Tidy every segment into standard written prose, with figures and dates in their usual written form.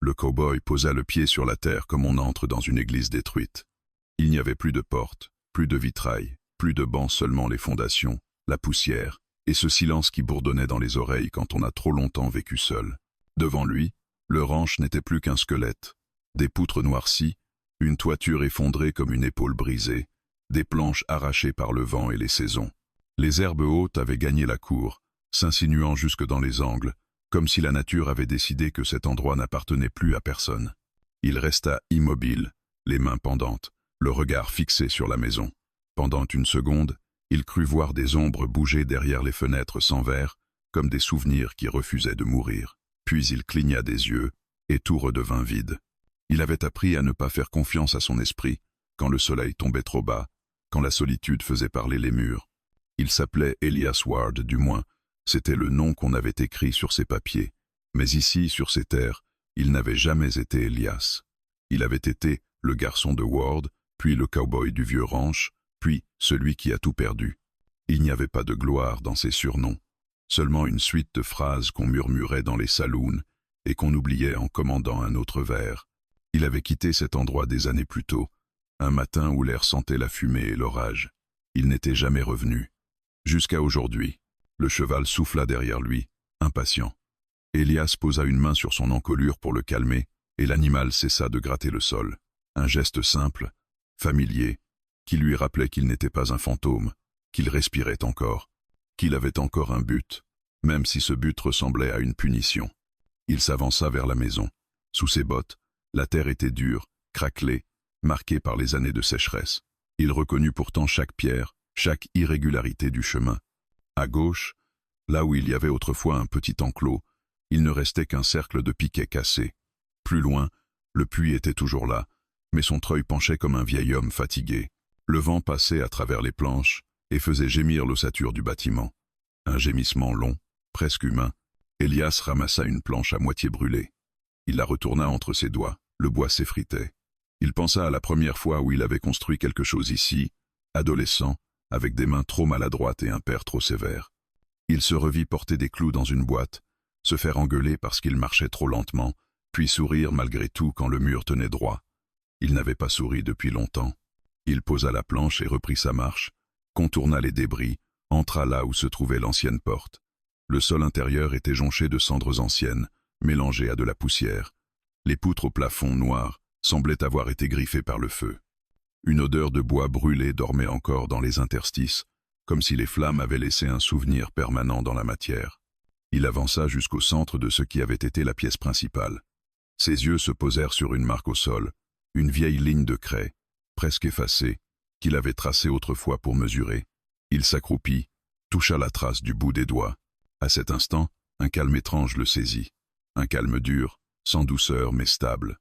Le cow-boy posa le pied sur la terre comme on entre dans une église détruite. Il n'y avait plus de porte, plus de vitrail, plus de bancs, seulement les fondations, la poussière, et ce silence qui bourdonnait dans les oreilles quand on a trop longtemps vécu seul. Devant lui, le ranch n'était plus qu'un squelette. Des poutres noircies, une toiture effondrée comme une épaule brisée, des planches arrachées par le vent et les saisons. Les herbes hautes avaient gagné la cour, s'insinuant jusque dans les angles, comme si la nature avait décidé que cet endroit n'appartenait plus à personne. Il resta immobile, les mains pendantes, le regard fixé sur la maison. Pendant une seconde, il crut voir des ombres bouger derrière les fenêtres sans verre, comme des souvenirs qui refusaient de mourir. Puis il cligna des yeux, et tout redevint vide. Il avait appris à ne pas faire confiance à son esprit, quand le soleil tombait trop bas, quand la solitude faisait parler les murs. Il s'appelait Elias Ward, du moins, c'était le nom qu'on avait écrit sur ses papiers. Mais ici, sur ces terres, il n'avait jamais été Elias. Il avait été le garçon de Ward, puis le cow-boy du vieux ranch, puis celui qui a tout perdu. Il n'y avait pas de gloire dans ces surnoms, seulement une suite de phrases qu'on murmurait dans les saloons et qu'on oubliait en commandant un autre verre. Il avait quitté cet endroit des années plus tôt, un matin où l'air sentait la fumée et l'orage. Il n'était jamais revenu. Jusqu'à aujourd'hui, le cheval souffla derrière lui, impatient. Elias posa une main sur son encolure pour le calmer, et l'animal cessa de gratter le sol. Un geste simple, familier, qui lui rappelait qu'il n'était pas un fantôme, qu'il respirait encore, qu'il avait encore un but, même si ce but ressemblait à une punition. Il s'avança vers la maison. Sous ses bottes, la terre était dure, craquelée, marquée par les années de sécheresse. Il reconnut pourtant chaque pierre, chaque irrégularité du chemin. À gauche, là où il y avait autrefois un petit enclos, il ne restait qu'un cercle de piquets cassés. Plus loin, le puits était toujours là, mais son treuil penchait comme un vieil homme fatigué. Le vent passait à travers les planches et faisait gémir l'ossature du bâtiment. Un gémissement long, presque humain. Elias ramassa une planche à moitié brûlée. Il la retourna entre ses doigts. Le bois s'effritait. Il pensa à la première fois où il avait construit quelque chose ici, adolescent, avec des mains trop maladroites et un père trop sévère. Il se revit porter des clous dans une boîte, se faire engueuler parce qu'il marchait trop lentement, puis sourire malgré tout quand le mur tenait droit. Il n'avait pas souri depuis longtemps. Il posa la planche et reprit sa marche, contourna les débris, entra là où se trouvait l'ancienne porte. Le sol intérieur était jonché de cendres anciennes, mélangées à de la poussière. Les poutres au plafond noir semblaient avoir été griffées par le feu. Une odeur de bois brûlé dormait encore dans les interstices, comme si les flammes avaient laissé un souvenir permanent dans la matière. Il avança jusqu'au centre de ce qui avait été la pièce principale. Ses yeux se posèrent sur une marque au sol, une vieille ligne de craie, presque effacée, qu'il avait tracée autrefois pour mesurer. Il s'accroupit, toucha la trace du bout des doigts. À cet instant, un calme étrange le saisit. Un calme dur, sans douceur mais stable.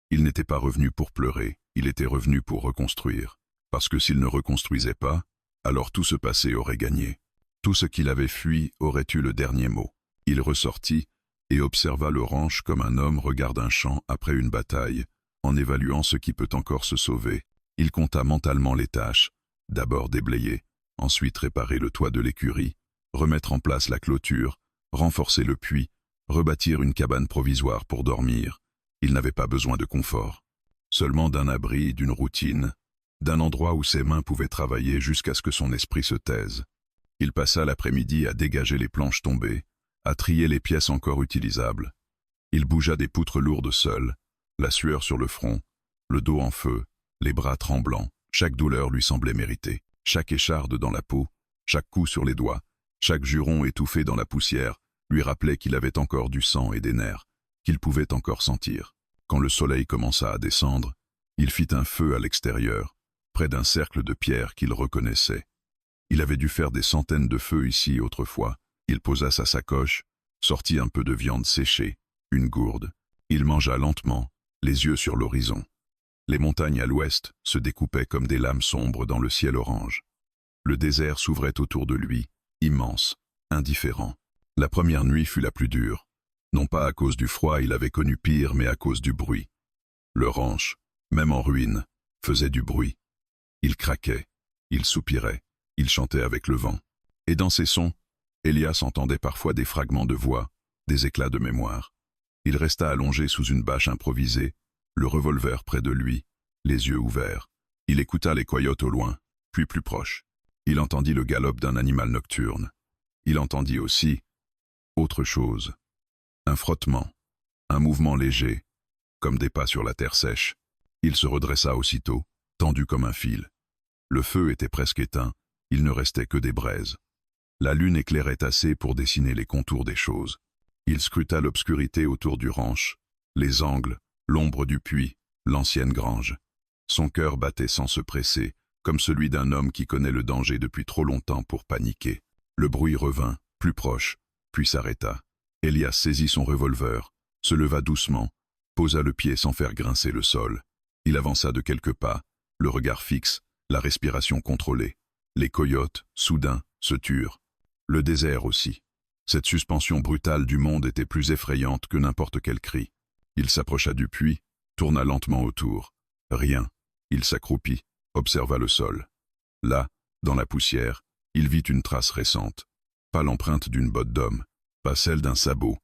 Il n'était pas revenu pour pleurer, il était revenu pour reconstruire. Parce que s'il ne reconstruisait pas, alors tout ce passé aurait gagné. Tout ce qu'il avait fui aurait eu le dernier mot. Il ressortit et observa le ranch comme un homme regarde un champ après une bataille, en évaluant ce qui peut encore se sauver. Il compta mentalement les tâches, d'abord déblayer, ensuite réparer le toit de l'écurie, remettre en place la clôture, renforcer le puits, rebâtir une cabane provisoire pour dormir. Il n'avait pas besoin de confort, seulement d'un abri, d'une routine, d'un endroit où ses mains pouvaient travailler jusqu'à ce que son esprit se taise. Il passa l'après-midi à dégager les planches tombées, à trier les pièces encore utilisables. Il bougea des poutres lourdes seul, la sueur sur le front, le dos en feu, les bras tremblants. Chaque douleur lui semblait méritée. Chaque écharde dans la peau, chaque coup sur les doigts, chaque juron étouffé dans la poussière lui rappelait qu'il avait encore du sang et des nerfs, qu'il pouvait encore sentir. Quand le soleil commença à descendre, il fit un feu à l'extérieur, près d'un cercle de pierres qu'il reconnaissait. Il avait dû faire des centaines de feux ici autrefois. Il posa sa sacoche, sortit un peu de viande séchée, une gourde. Il mangea lentement, les yeux sur l'horizon. Les montagnes à l'ouest se découpaient comme des lames sombres dans le ciel orange. Le désert s'ouvrait autour de lui, immense, indifférent. La première nuit fut la plus dure. Non pas à cause du froid, il avait connu pire, mais à cause du bruit. Le ranch, même en ruine, faisait du bruit. Il craquait, il soupirait, il chantait avec le vent. Et dans ces sons, Elias entendait parfois des fragments de voix, des éclats de mémoire. Il resta allongé sous une bâche improvisée, le revolver près de lui, les yeux ouverts. Il écouta les coyotes au loin, puis plus proche. Il entendit le galop d'un animal nocturne. Il entendit aussi autre chose. Un frottement, un mouvement léger, comme des pas sur la terre sèche. Il se redressa aussitôt, tendu comme un fil. Le feu était presque éteint, il ne restait que des braises. La lune éclairait assez pour dessiner les contours des choses. Il scruta l'obscurité autour du ranch, les angles, l'ombre du puits, l'ancienne grange. Son cœur battait sans se presser, comme celui d'un homme qui connaît le danger depuis trop longtemps pour paniquer. Le bruit revint, plus proche, puis s'arrêta. Elias saisit son revolver, se leva doucement, posa le pied sans faire grincer le sol. Il avança de quelques pas, le regard fixe, la respiration contrôlée. Les coyotes, soudain, se turent. Le désert aussi. Cette suspension brutale du monde était plus effrayante que n'importe quel cri. Il s'approcha du puits, tourna lentement autour. Rien. Il s'accroupit, observa le sol. Là, dans la poussière, il vit une trace récente. Pas l'empreinte d'une botte d'homme, pas celle d'un sabot.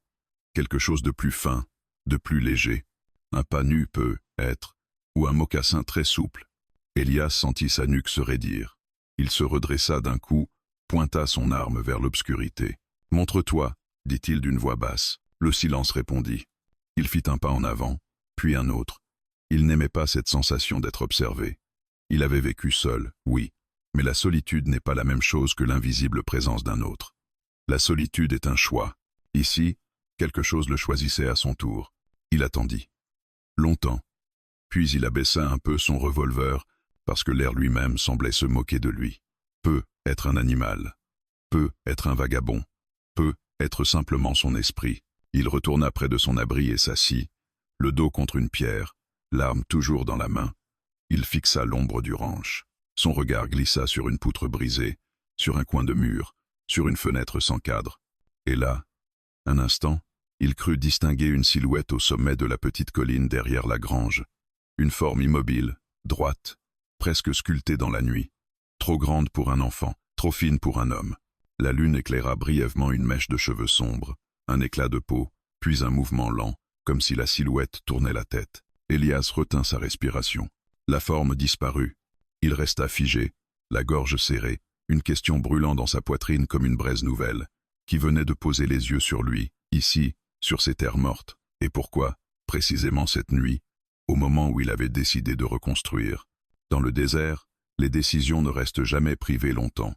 Quelque chose de plus fin, de plus léger. Un pas nu peut être, ou un mocassin très souple. Elias sentit sa nuque se raidir. Il se redressa d'un coup, pointa son arme vers l'obscurité. « Montre-toi » dit-il d'une voix basse. Le silence répondit. Il fit un pas en avant, puis un autre. Il n'aimait pas cette sensation d'être observé. Il avait vécu seul, oui, mais la solitude n'est pas la même chose que l'invisible présence d'un autre. La solitude est un choix. Ici, quelque chose le choisissait à son tour. Il attendit. Longtemps. Puis il abaissa un peu son revolver, parce que l'air lui-même semblait se moquer de lui. Peut être un animal. Peut être un vagabond. Peut être simplement son esprit. Il retourna près de son abri et s'assit, le dos contre une pierre, l'arme toujours dans la main. Il fixa l'ombre du ranch. Son regard glissa sur une poutre brisée, sur un coin de mur, sur une fenêtre sans cadre. Et là, un instant, il crut distinguer une silhouette au sommet de la petite colline derrière la grange. Une forme immobile, droite, presque sculptée dans la nuit. Trop grande pour un enfant, trop fine pour un homme. La lune éclaira brièvement une mèche de cheveux sombres, un éclat de peau, puis un mouvement lent, comme si la silhouette tournait la tête. Elias retint sa respiration. La forme disparut. Il resta figé, la gorge serrée, une question brûlant dans sa poitrine comme une braise nouvelle, qui venait de poser les yeux sur lui, ici, sur ces terres mortes. Et pourquoi, précisément cette nuit, au moment où il avait décidé de reconstruire? Dans le désert, les décisions ne restent jamais privées longtemps.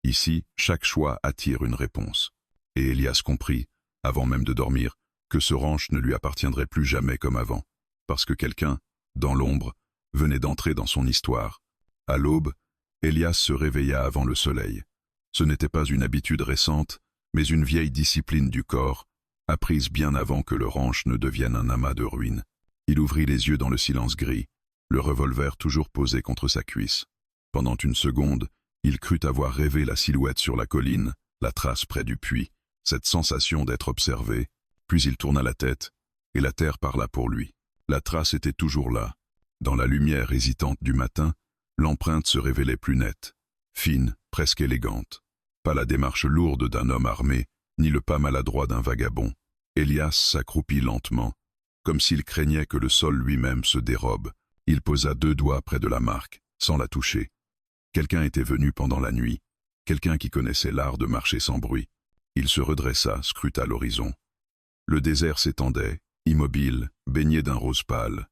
Ici, chaque choix attire une réponse. Et Elias comprit, avant même de dormir, que ce ranch ne lui appartiendrait plus jamais comme avant, parce que quelqu'un, dans l'ombre, venait d'entrer dans son histoire. À l'aube, Elias se réveilla avant le soleil. Ce n'était pas une habitude récente, mais une vieille discipline du corps, apprise bien avant que le ranch ne devienne un amas de ruines. Il ouvrit les yeux dans le silence gris, le revolver toujours posé contre sa cuisse. Pendant une seconde, il crut avoir rêvé la silhouette sur la colline, la trace près du puits, cette sensation d'être observé, puis il tourna la tête, et la terre parla pour lui. La trace était toujours là. Dans la lumière hésitante du matin, l'empreinte se révélait plus nette, fine, presque élégante. Pas la démarche lourde d'un homme armé, ni le pas maladroit d'un vagabond. Elias s'accroupit lentement, comme s'il craignait que le sol lui-même se dérobe. Il posa 2 doigts près de la marque, sans la toucher. Quelqu'un était venu pendant la nuit, quelqu'un qui connaissait l'art de marcher sans bruit. Il se redressa, scruta l'horizon. Le désert s'étendait, immobile, baigné d'un rose pâle.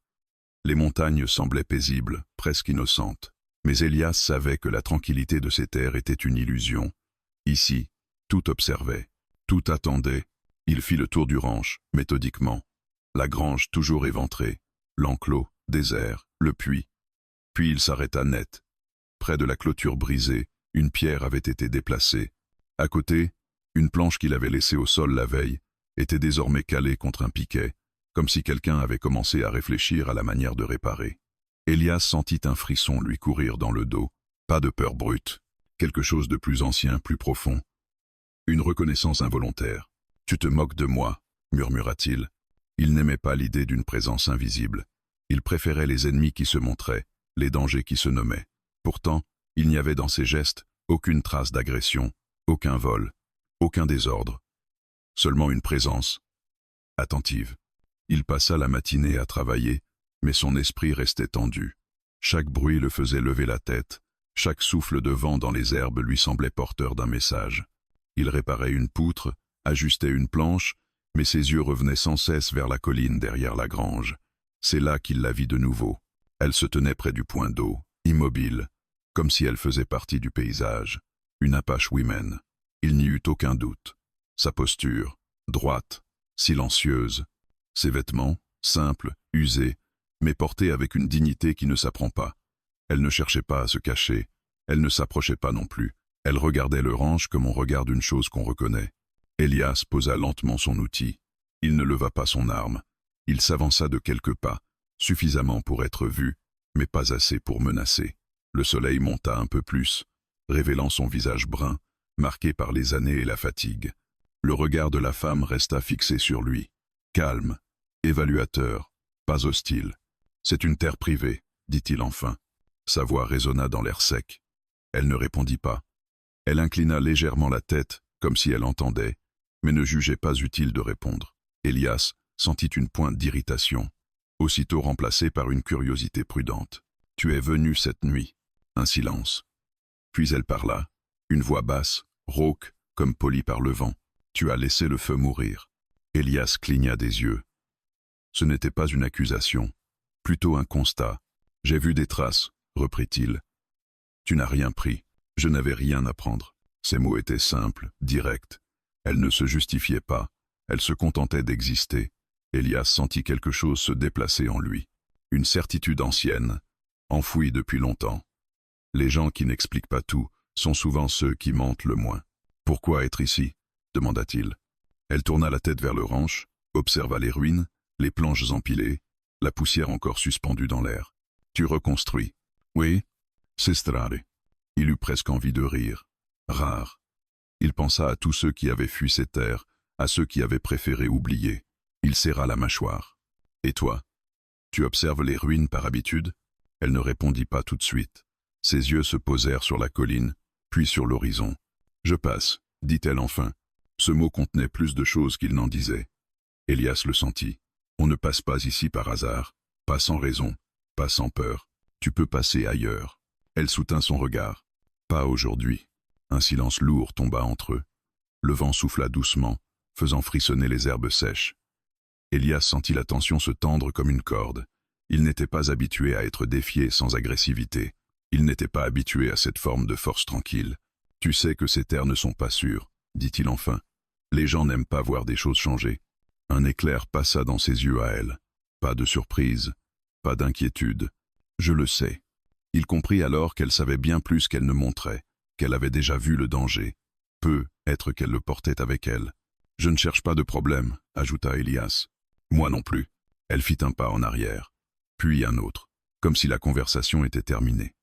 Les montagnes semblaient paisibles, presque innocentes. Mais Elias savait que la tranquillité de ces terres était une illusion. Ici, tout observait, tout attendait. Il fit le tour du ranch, méthodiquement. La grange toujours éventrée, l'enclos, désert, le puits. Puis il s'arrêta net. Près de la clôture brisée, une pierre avait été déplacée. À côté, une planche qu'il avait laissée au sol la veille était désormais calée contre un piquet, comme si quelqu'un avait commencé à réfléchir à la manière de réparer. Elias sentit un frisson lui courir dans le dos. Pas de peur brute, quelque chose de plus ancien, plus profond. Une reconnaissance involontaire. « Tu te moques de moi » murmura-t-il. Il n'aimait pas l'idée d'une présence invisible. Il préférait les ennemis qui se montraient, les dangers qui se nommaient. Pourtant, il n'y avait dans ses gestes aucune trace d'agression, aucun vol, aucun désordre. Seulement une présence, attentive. Il passa la matinée à travailler, mais son esprit restait tendu. Chaque bruit le faisait lever la tête, chaque souffle de vent dans les herbes lui semblait porteur d'un message. Il réparait une poutre, ajustait une planche, mais ses yeux revenaient sans cesse vers la colline derrière la grange. C'est là qu'il la vit de nouveau. Elle se tenait près du point d'eau, immobile, comme si elle faisait partie du paysage. Une Apache Women. Il n'y eut aucun doute. Sa posture, droite, silencieuse. Ses vêtements, simples, usés, mais portés avec une dignité qui ne s'apprend pas. Elle ne cherchait pas à se cacher, elle ne s'approchait pas non plus. Elle regardait le ranch comme on regarde une chose qu'on reconnaît. Elias posa lentement son outil. Il ne leva pas son arme. Il s'avança de quelques pas, suffisamment pour être vu, mais pas assez pour menacer. Le soleil monta un peu plus, révélant son visage brun, marqué par les années et la fatigue. Le regard de la femme resta fixé sur lui. Calme, évaluateur, pas hostile. « C'est une terre privée, dit-il enfin. » Sa voix résonna dans l'air sec. Elle ne répondit pas. Elle inclina légèrement la tête, comme si elle entendait, mais ne jugeait pas utile de répondre. Elias sentit une pointe d'irritation, aussitôt remplacée par une curiosité prudente. « Tu es venu cette nuit. » Un silence. Puis elle parla, une voix basse, rauque, comme polie par le vent. « Tu as laissé le feu mourir. » Elias cligna des yeux. Ce n'était pas une accusation, plutôt un constat. « J'ai vu des traces, » reprit-il. « Tu n'as rien pris. Je n'avais rien à prendre. » Ces mots étaient simples, directs. Elle ne se justifiait pas. Elle se contentait d'exister. Elias sentit quelque chose se déplacer en lui. Une certitude ancienne, enfouie depuis longtemps. Les gens qui n'expliquent pas tout sont souvent ceux qui mentent le moins. « Pourquoi être ici ?» demanda-t-il. Elle tourna la tête vers le ranch, observa les ruines, les planches empilées, la poussière encore suspendue dans l'air. « Tu reconstruis. »« Oui, c'est strare. » Il eut presque envie de rire. Rare. Il pensa à tous ceux qui avaient fui ces terres, à ceux qui avaient préféré oublier. Il serra la mâchoire. « Et toi? Tu observes les ruines par habitude ?» Elle ne répondit pas tout de suite. Ses yeux se posèrent sur la colline, puis sur l'horizon. « Je passe, » dit-elle enfin. Ce mot contenait plus de choses qu'il n'en disait. Elias le sentit. On ne passe pas ici par hasard, pas sans raison, pas sans peur. Tu peux passer ailleurs. Elle soutint son regard. Pas aujourd'hui. Un silence lourd tomba entre eux. Le vent souffla doucement, faisant frissonner les herbes sèches. Elias sentit la tension se tendre comme une corde. Il n'était pas habitué à être défié sans agressivité. Il n'était pas habitué à cette forme de force tranquille. « Tu sais que ces terres ne sont pas sûres, » dit-il enfin. Les gens n'aiment pas voir des choses changer. Un éclair passa dans ses yeux à elle. Pas de surprise, pas d'inquiétude. Je le sais. Il comprit alors qu'elle savait bien plus qu'elle ne montrait, qu'elle avait déjà vu le danger. Peu être qu'elle le portait avec elle. Je ne cherche pas de problème, ajouta Elias. Moi non plus. Elle fit un pas en arrière, puis un autre, comme si la conversation était terminée.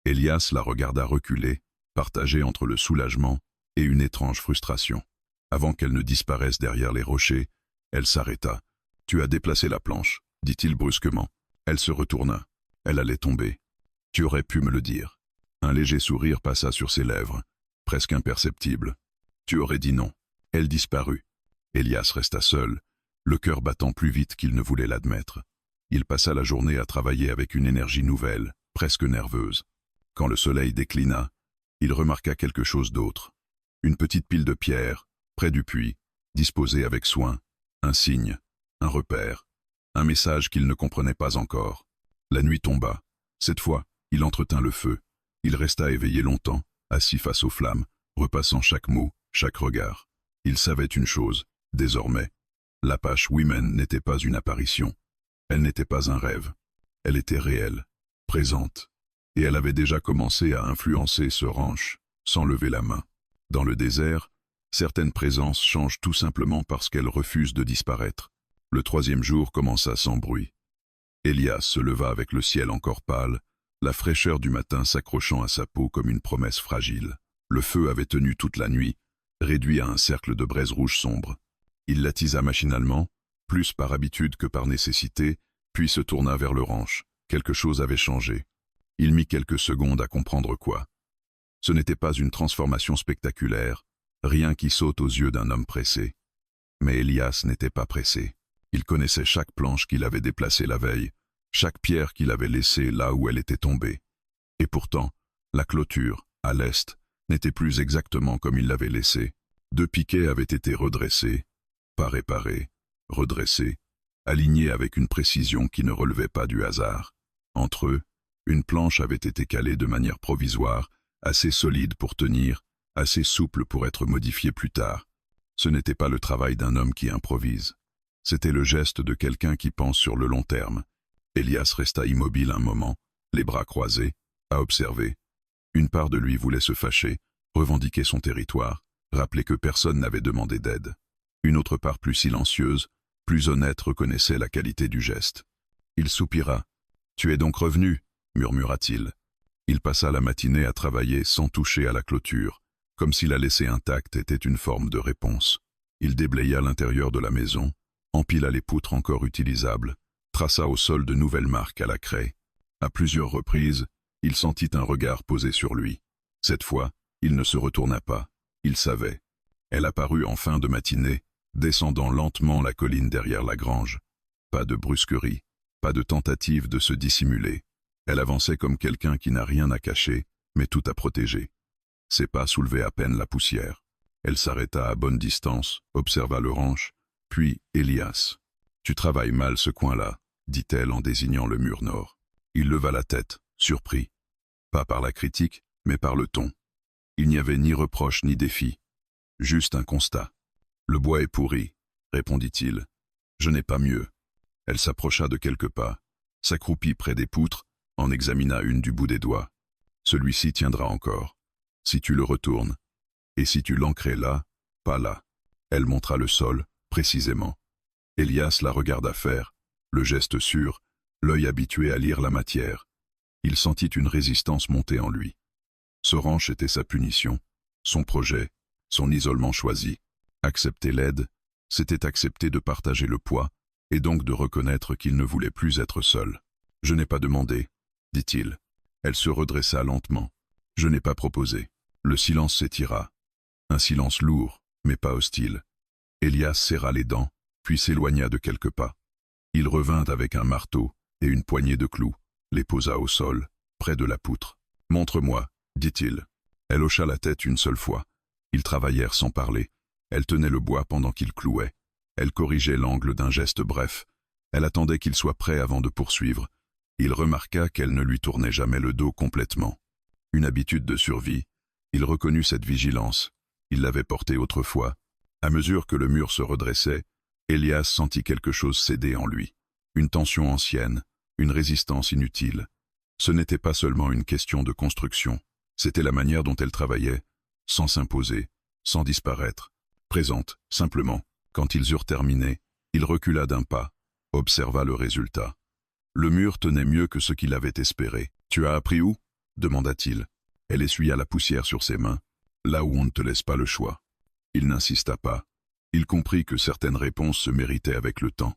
Elias la regarda reculer, partagée entre le soulagement et une étrange frustration. Avant qu'elle ne disparaisse derrière les rochers, elle s'arrêta. « Tu as déplacé la planche, » dit-il brusquement. Elle se retourna. Elle allait tomber. « Tu aurais pu me le dire. » Un léger sourire passa sur ses lèvres, presque imperceptible. « Tu aurais dit non. » Elle disparut. Elias resta seul, le cœur battant plus vite qu'il ne voulait l'admettre. Il passa la journée à travailler avec une énergie nouvelle, presque nerveuse. Quand le soleil déclina, il remarqua quelque chose d'autre. Une petite pile de pierres, près du puits, disposée avec soin. Un signe, un repère, un message qu'il ne comprenait pas encore. La nuit tomba. Cette fois, il entretint le feu. Il resta éveillé longtemps, assis face aux flammes, repassant chaque mot, chaque regard. Il savait une chose, désormais. L'Apache Women n'était pas une apparition. Elle n'était pas un rêve. Elle était réelle, présente. Et elle avait déjà commencé à influencer ce ranch, sans lever la main. Dans le désert, certaines présences changent tout simplement parce qu'elles refusent de disparaître. Le 3e jour commença sans bruit. Elias se leva avec le ciel encore pâle, la fraîcheur du matin s'accrochant à sa peau comme une promesse fragile. Le feu avait tenu toute la nuit, réduit à un cercle de braise rouge sombre. Il l'attisa machinalement, plus par habitude que par nécessité, puis se tourna vers le ranch. Quelque chose avait changé. Il mit quelques secondes à comprendre quoi. Ce n'était pas une transformation spectaculaire, rien qui saute aux yeux d'un homme pressé. Mais Elias n'était pas pressé. Il connaissait chaque planche qu'il avait déplacée la veille, chaque pierre qu'il avait laissée là où elle était tombée. Et pourtant, la clôture, à l'est, n'était plus exactement comme il l'avait laissée. 2 piquets avaient été redressés, pas réparés, redressés, alignés avec une précision qui ne relevait pas du hasard. Entre eux, une planche avait été calée de manière provisoire, assez solide pour tenir, assez souple pour être modifiée plus tard. Ce n'était pas le travail d'un homme qui improvise. C'était le geste de quelqu'un qui pense sur le long terme. Elias resta immobile un moment, les bras croisés, à observer. Une part de lui voulait se fâcher, revendiquer son territoire, rappeler que personne n'avait demandé d'aide. Une autre part plus silencieuse, plus honnête reconnaissait la qualité du geste. Il soupira. « Tu es donc revenu » murmura-t-il. Il passa la matinée à travailler sans toucher à la clôture, comme si la laisser intacte était une forme de réponse. Il déblaya l'intérieur de la maison, empila les poutres encore utilisables, traça au sol de nouvelles marques à la craie. À plusieurs reprises, il sentit un regard posé sur lui. Cette fois, il ne se retourna pas. Il savait. Elle apparut en fin de matinée, descendant lentement la colline derrière la grange. Pas de brusquerie, pas de tentative de se dissimuler. Elle avançait comme quelqu'un qui n'a rien à cacher, mais tout à protéger. Ses pas soulevaient à peine la poussière. Elle s'arrêta à bonne distance, observa le ranch, puis Elias. « Tu travailles mal ce coin-là » dit-elle en désignant le mur nord. Il leva la tête, surpris. Pas par la critique, mais par le ton. Il n'y avait ni reproche ni défi. Juste un constat. « Le bois est pourri » répondit-il. « Je n'ai pas mieux. » Elle s'approcha de quelques pas, s'accroupit près des poutres, en examina une du bout des doigts. « Celui-ci tiendra encore. Si tu le retournes. Et si tu l'ancrais là, pas là. » Elle montra le sol, précisément. Elias la regarda faire, le geste sûr, l'œil habitué à lire la matière. Il sentit une résistance monter en lui. Ce ranch était sa punition, son projet, son isolement choisi. Accepter l'aide, c'était accepter de partager le poids, et donc de reconnaître qu'il ne voulait plus être seul. « Je n'ai pas demandé, » dit-il. Elle se redressa lentement. « Je n'ai pas proposé. » Le silence s'étira. Un silence lourd, mais pas hostile. Elias serra les dents, puis s'éloigna de quelques pas. Il revint avec un marteau et une poignée de clous, les posa au sol, près de la poutre. « Montre-moi, » dit-il. Elle hocha la tête une seule fois. Ils travaillèrent sans parler. Elle tenait le bois pendant qu'il clouait. Elle corrigeait l'angle d'un geste bref. Elle attendait qu'il soit prêt avant de poursuivre. Il remarqua qu'elle ne lui tournait jamais le dos complètement. Une habitude de survie. Il reconnut cette vigilance. Il l'avait portée autrefois. À mesure que le mur se redressait, Elias sentit quelque chose céder en lui. Une tension ancienne, une résistance inutile. Ce n'était pas seulement une question de construction. C'était la manière dont elle travaillait, sans s'imposer, sans disparaître. Présente, simplement. Quand ils eurent terminé, il recula d'un pas, observa le résultat. Le mur tenait mieux que ce qu'il avait espéré. « Tu as appris où » demanda-t-il. Elle essuya la poussière sur ses mains, là où on ne te laisse pas le choix. Il n'insista pas. Il comprit que certaines réponses se méritaient avec le temps.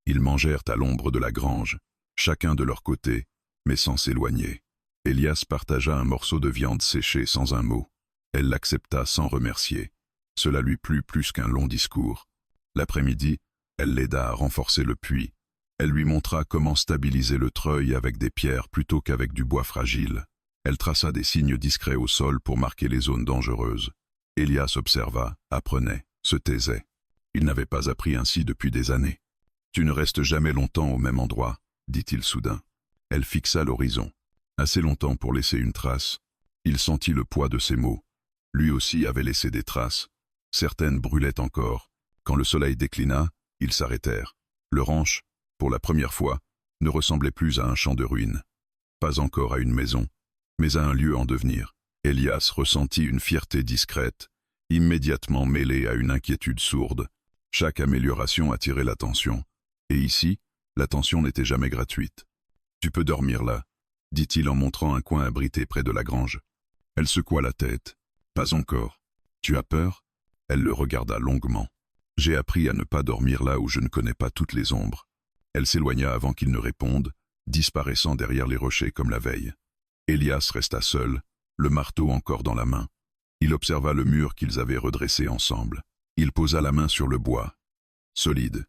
Ils mangèrent à l'ombre de la grange, chacun de leur côté, mais sans s'éloigner. Elias partagea un morceau de viande séchée sans un mot. Elle l'accepta sans remercier. Cela lui plut plus qu'un long discours. L'après-midi, elle l'aida à renforcer le puits. Elle lui montra comment stabiliser le treuil avec des pierres plutôt qu'avec du bois fragile. Elle traça des signes discrets au sol pour marquer les zones dangereuses. Elias observa, apprenait, se taisait. Il n'avait pas appris ainsi depuis des années. « Tu ne restes jamais longtemps au même endroit » dit-il soudain. Elle fixa l'horizon. Assez longtemps pour laisser une trace. Il sentit le poids de ses mots. Lui aussi avait laissé des traces. Certaines brûlaient encore. Quand le soleil déclina, ils s'arrêtèrent. Le ranch, pour la première fois, ne ressemblait plus à un champ de ruines. Pas encore à une maison, mais à un lieu en devenir. Elias ressentit une fierté discrète, immédiatement mêlée à une inquiétude sourde. Chaque amélioration attirait l'attention. Et ici, l'attention n'était jamais gratuite. « Tu peux dormir là » dit-il en montrant un coin abrité près de la grange. Elle secoua la tête. « Pas encore. Tu as peur » Elle le regarda longuement. « J'ai appris à ne pas dormir là où je ne connais pas toutes les ombres. » Elle s'éloigna avant qu'il ne réponde, disparaissant derrière les rochers comme la veille. Elias resta seul, le marteau encore dans la main. Il observa le mur qu'ils avaient redressé ensemble. Il posa la main sur le bois. Solide.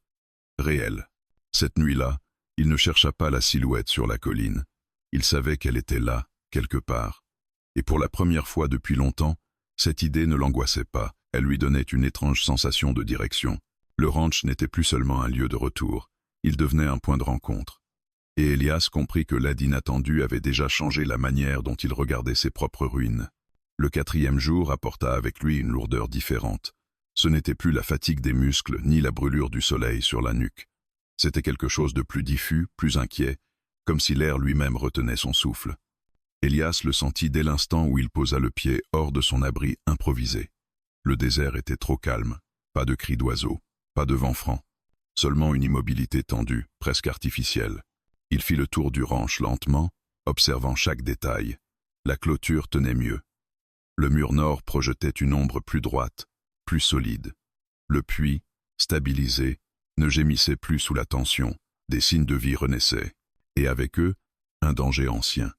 réelle. Cette nuit-là, il ne chercha pas la silhouette sur la colline. Il savait qu'elle était là, quelque part. Et pour la première fois depuis longtemps, cette idée ne l'angoissait pas, elle lui donnait une étrange sensation de direction. Le ranch n'était plus seulement un lieu de retour, il devenait un point de rencontre. Et Elias comprit que l'aide inattendue avait déjà changé la manière dont il regardait ses propres ruines. Le 4e jour apporta avec lui une lourdeur différente. Ce n'était plus la fatigue des muscles, ni la brûlure du soleil sur la nuque. C'était quelque chose de plus diffus, plus inquiet, comme si l'air lui-même retenait son souffle. Elias le sentit dès l'instant où il posa le pied hors de son abri improvisé. Le désert était trop calme, pas de cris d'oiseaux, pas de vent franc, seulement une immobilité tendue, presque artificielle. Il fit le tour du ranch lentement, observant chaque détail. La clôture tenait mieux. Le mur nord projetait une ombre plus droite, plus solide. Le puits, stabilisé, ne gémissait plus sous la tension, des signes de vie renaissaient, et avec eux, un danger ancien.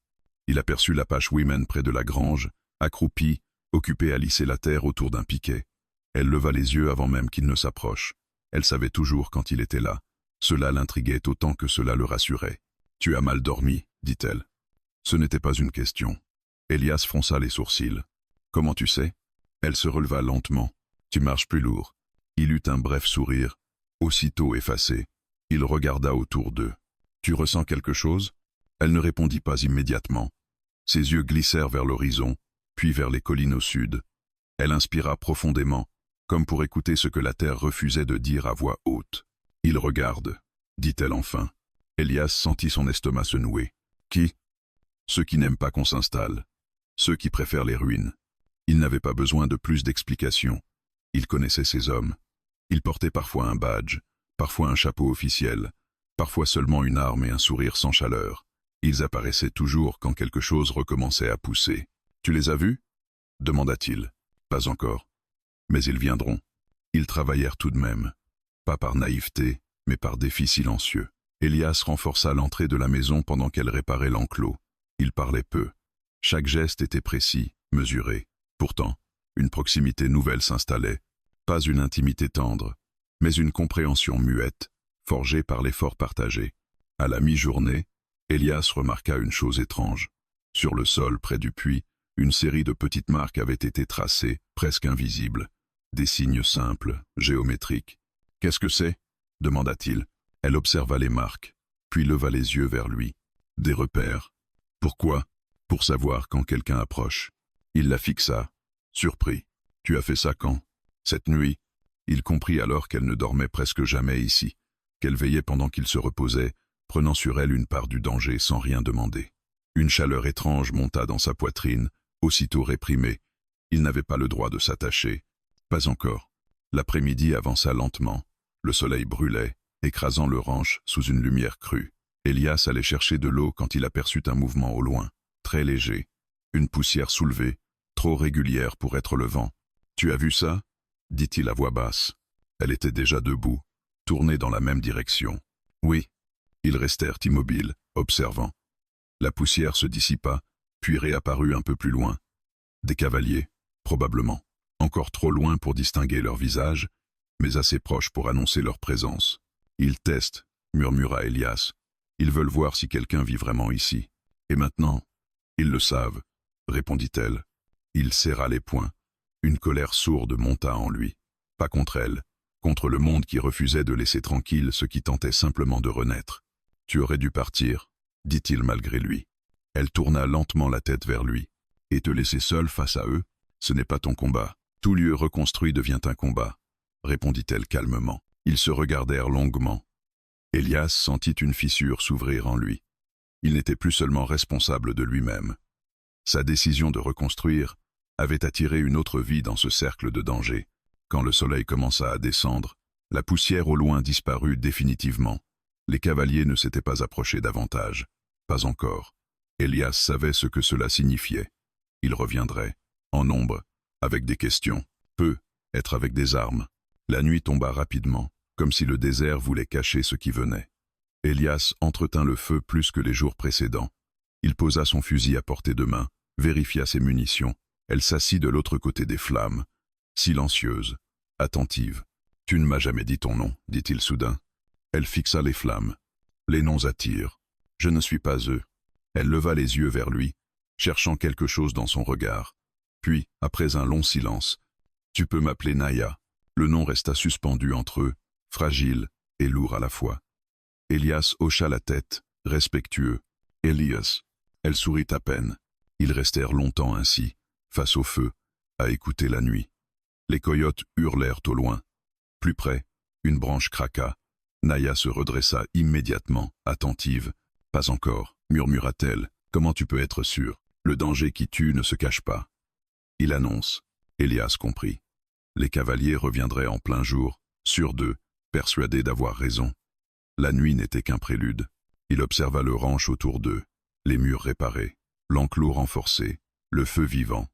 Il aperçut l'Apache Women près de la grange, accroupie, occupée à lisser la terre autour d'un piquet. Elle leva les yeux avant même qu'il ne s'approche. Elle savait toujours quand il était là. Cela l'intriguait autant que cela le rassurait. « Tu as mal dormi, dit-elle. » Ce n'était pas une question. Elias fronça les sourcils. « Comment tu sais ?» Elle se releva lentement. « Tu marches plus lourd. » Il eut un bref sourire, aussitôt effacé. Il regarda autour d'eux. « Tu ressens quelque chose ?» Elle ne répondit pas immédiatement. Ses yeux glissèrent vers l'horizon, puis vers les collines au sud. Elle inspira profondément, comme pour écouter ce que la terre refusait de dire à voix haute. « Il regarde, » dit-elle enfin. Elias sentit son estomac se nouer. « Qui » ? Ceux qui n'aiment pas qu'on s'installe. Ceux qui préfèrent les ruines. Il n'avait pas besoin de plus d'explications. Il connaissait ces hommes. Ils portaient parfois un badge, parfois un chapeau officiel, parfois seulement une arme et un sourire sans chaleur. Ils apparaissaient toujours quand quelque chose recommençait à pousser. « Tu les as vus » demanda-t-il. « Pas encore. Mais ils viendront. » Ils travaillèrent tout de même. Pas par naïveté, mais par défi silencieux. Elias renforça l'entrée de la maison pendant qu'elle réparait l'enclos. Il parlait peu. Chaque geste était précis, mesuré. Pourtant, une proximité nouvelle s'installait. Pas une intimité tendre, mais une compréhension muette, forgée par l'effort partagé. À la mi-journée, Elias remarqua une chose étrange. Sur le sol, près du puits, une série de petites marques avait été tracées, presque invisibles. Des signes simples, géométriques. « Qu'est-ce que c'est » demanda-t-il. Elle observa les marques, puis leva les yeux vers lui. Des repères. Pourquoi ? Pour savoir quand quelqu'un approche. Il la fixa, surpris. « Tu as fait ça quand » ? Cette nuit. Il comprit alors qu'elle ne dormait presque jamais ici, qu'elle veillait pendant qu'il se reposait, prenant sur elle une part du danger sans rien demander. Une chaleur étrange monta dans sa poitrine, aussitôt réprimée. Il n'avait pas le droit de s'attacher. Pas encore. L'après-midi avança lentement. Le soleil brûlait, écrasant le ranch sous une lumière crue. Elias allait chercher de l'eau quand il aperçut un mouvement au loin, très léger. Une poussière soulevée, trop régulière pour être le vent. « Tu as vu ça » dit-il à voix basse. Elle était déjà debout, tournée dans la même direction. « Oui. » Ils restèrent immobiles, observant. La poussière se dissipa, puis réapparut un peu plus loin. Des cavaliers, probablement. Encore trop loin pour distinguer leur visage, mais assez proches pour annoncer leur présence. « Ils testent » murmura Elias. « Ils veulent voir si quelqu'un vit vraiment ici. Et maintenant ?» « Ils le savent » répondit-elle. Il serra les poings. Une colère sourde monta en lui. Pas contre elle, contre le monde qui refusait de laisser tranquille ceux qui tentaient simplement de renaître. « Tu aurais dû partir » dit-il malgré lui. Elle tourna lentement la tête vers lui. « Et te laisser seul face à eux, ce n'est pas ton combat. Tout lieu reconstruit devient un combat, » répondit-elle calmement. Ils se regardèrent longuement. Elias sentit une fissure s'ouvrir en lui. Il n'était plus seulement responsable de lui-même. Sa décision de reconstruire avait attiré une autre vie dans ce cercle de danger. Quand le soleil commença à descendre, la poussière au loin disparut définitivement. Les cavaliers ne s'étaient pas approchés davantage. Pas encore. Elias savait ce que cela signifiait. Il reviendrait, en nombre, avec des questions. Peu, être avec des armes. La nuit tomba rapidement, comme si le désert voulait cacher ce qui venait. Elias entretint le feu plus que les jours précédents. Il posa son fusil à portée de main, vérifia ses munitions. Elle s'assit de l'autre côté des flammes, silencieuse, attentive. « Tu ne m'as jamais dit ton nom, dit-il soudain. Elle fixa les flammes. Les noms attirent. Je ne suis pas eux. Elle leva les yeux vers lui, cherchant quelque chose dans son regard. Puis, après un long silence, « Tu peux m'appeler Naya ». Le nom resta suspendu entre eux, fragile et lourd à la fois. Elias hocha la tête, respectueux. « Elias ». Elle sourit à peine. Ils restèrent longtemps ainsi, face au feu, à écouter la nuit. Les coyotes hurlèrent au loin. Plus près, une branche craqua. Naya se redressa immédiatement, attentive. « Pas encore », murmura-t-elle. « Comment tu peux être sûr? Le danger qui tue ne se cache pas. » Il annonce. Elias comprit. Les cavaliers reviendraient en plein jour, sûrs d'eux, persuadés d'avoir raison. La nuit n'était qu'un prélude. Il observa le ranch autour d'eux, les murs réparés, l'enclos renforcé, le feu vivant.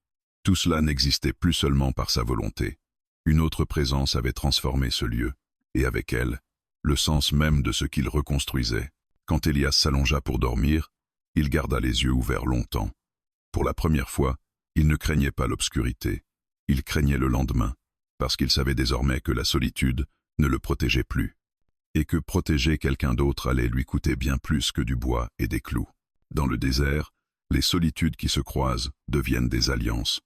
Tout cela n'existait plus seulement par sa volonté. Une autre présence avait transformé ce lieu, et avec elle, le sens même de ce qu'il reconstruisait. Quand Elias s'allongea pour dormir, il garda les yeux ouverts longtemps. Pour la première fois, il ne craignait pas l'obscurité. Il craignait le lendemain, parce qu'il savait désormais que la solitude ne le protégeait plus, et que protéger quelqu'un d'autre allait lui coûter bien plus que du bois et des clous. Dans le désert, les solitudes qui se croisent deviennent des alliances,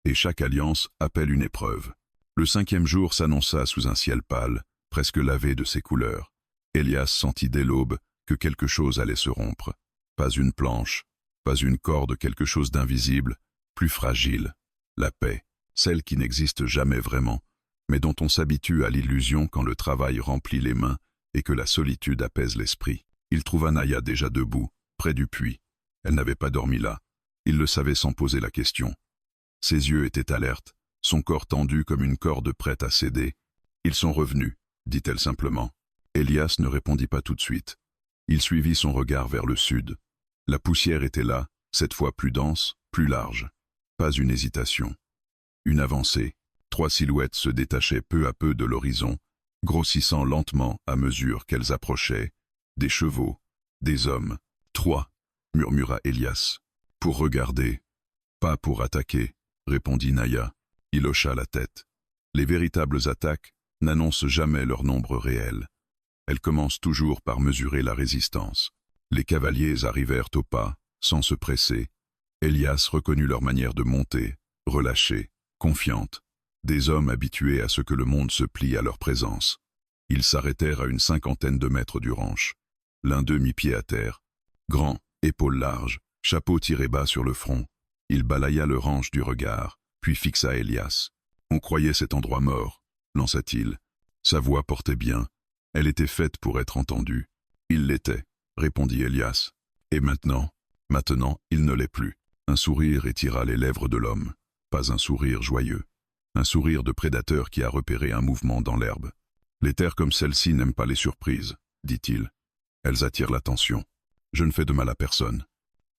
et chaque alliance appelle une épreuve. Le 5e jour s'annonça sous un ciel pâle, presque lavé de ses couleurs. Elias sentit dès l'aube que quelque chose allait se rompre. Pas une planche, pas une corde, quelque chose d'invisible, plus fragile. La paix, celle qui n'existe jamais vraiment, mais dont on s'habitue à l'illusion quand le travail remplit les mains et que la solitude apaise l'esprit. Il trouva Naya déjà debout, près du puits. Elle n'avait pas dormi là. Il le savait sans poser la question. Ses yeux étaient alertes, son corps tendu comme une corde prête à céder. « Ils sont revenus », dit-elle simplement. Elias ne répondit pas tout de suite. Il suivit son regard vers le sud. La poussière était là, cette fois plus dense, plus large. Pas une hésitation. Une avancée. 3 silhouettes se détachaient peu à peu de l'horizon, grossissant lentement à mesure qu'elles approchaient. Des chevaux, des hommes. 3, murmura Elias. Pour regarder. Pas pour attaquer, répondit Naya. Il hocha la tête. Les véritables attaques n'annoncent jamais leur nombre réel. Elles commencent toujours par mesurer la résistance. Les cavaliers arrivèrent au pas, sans se presser. Elias reconnut leur manière de monter, relâchée, confiante. Des hommes habitués à ce que le monde se plie à leur présence. Ils s'arrêtèrent à une 50aine de mètres du ranch. L'un d'eux mit pied à terre. Grand, épaules larges, chapeau tiré bas sur le front. Il balaya le ranch du regard, puis fixa Elias. « On croyait cet endroit mort », lança-t-il. Sa voix portait bien. Elle était faite pour être entendue. « Il l'était », répondit Elias. « Et maintenant ?» Maintenant, il ne l'est plus. Un sourire étira les lèvres de l'homme. Pas un sourire joyeux. Un sourire de prédateur qui a repéré un mouvement dans l'herbe. « Les terres comme celle-ci n'aiment pas les surprises, » dit-il. « Elles attirent l'attention. Je ne fais de mal à personne.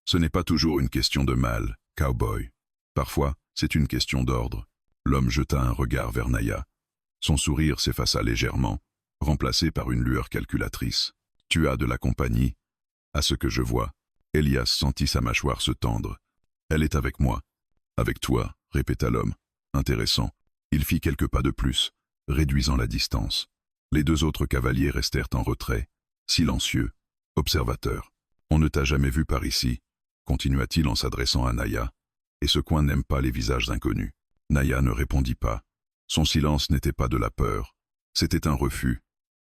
Ce n'est pas toujours une question de mal, cowboy. Parfois, c'est une question d'ordre. » L'homme jeta un regard vers Naya. Son sourire s'effaça légèrement, remplacé par une lueur calculatrice. « Tu as de la compagnie. À ce que je vois. » Elias sentit sa mâchoire se tendre. « Elle est avec moi. »« Avec toi, » répéta l'homme. Intéressant. Il fit quelques pas de plus, réduisant la distance. Les 2 autres cavaliers restèrent en retrait, silencieux, observateurs. « On ne t'a jamais vu par ici, » continua-t-il en s'adressant à Naya, « et ce coin n'aime pas les visages inconnus. » Naya ne répondit pas. Son silence n'était pas de la peur, c'était un refus.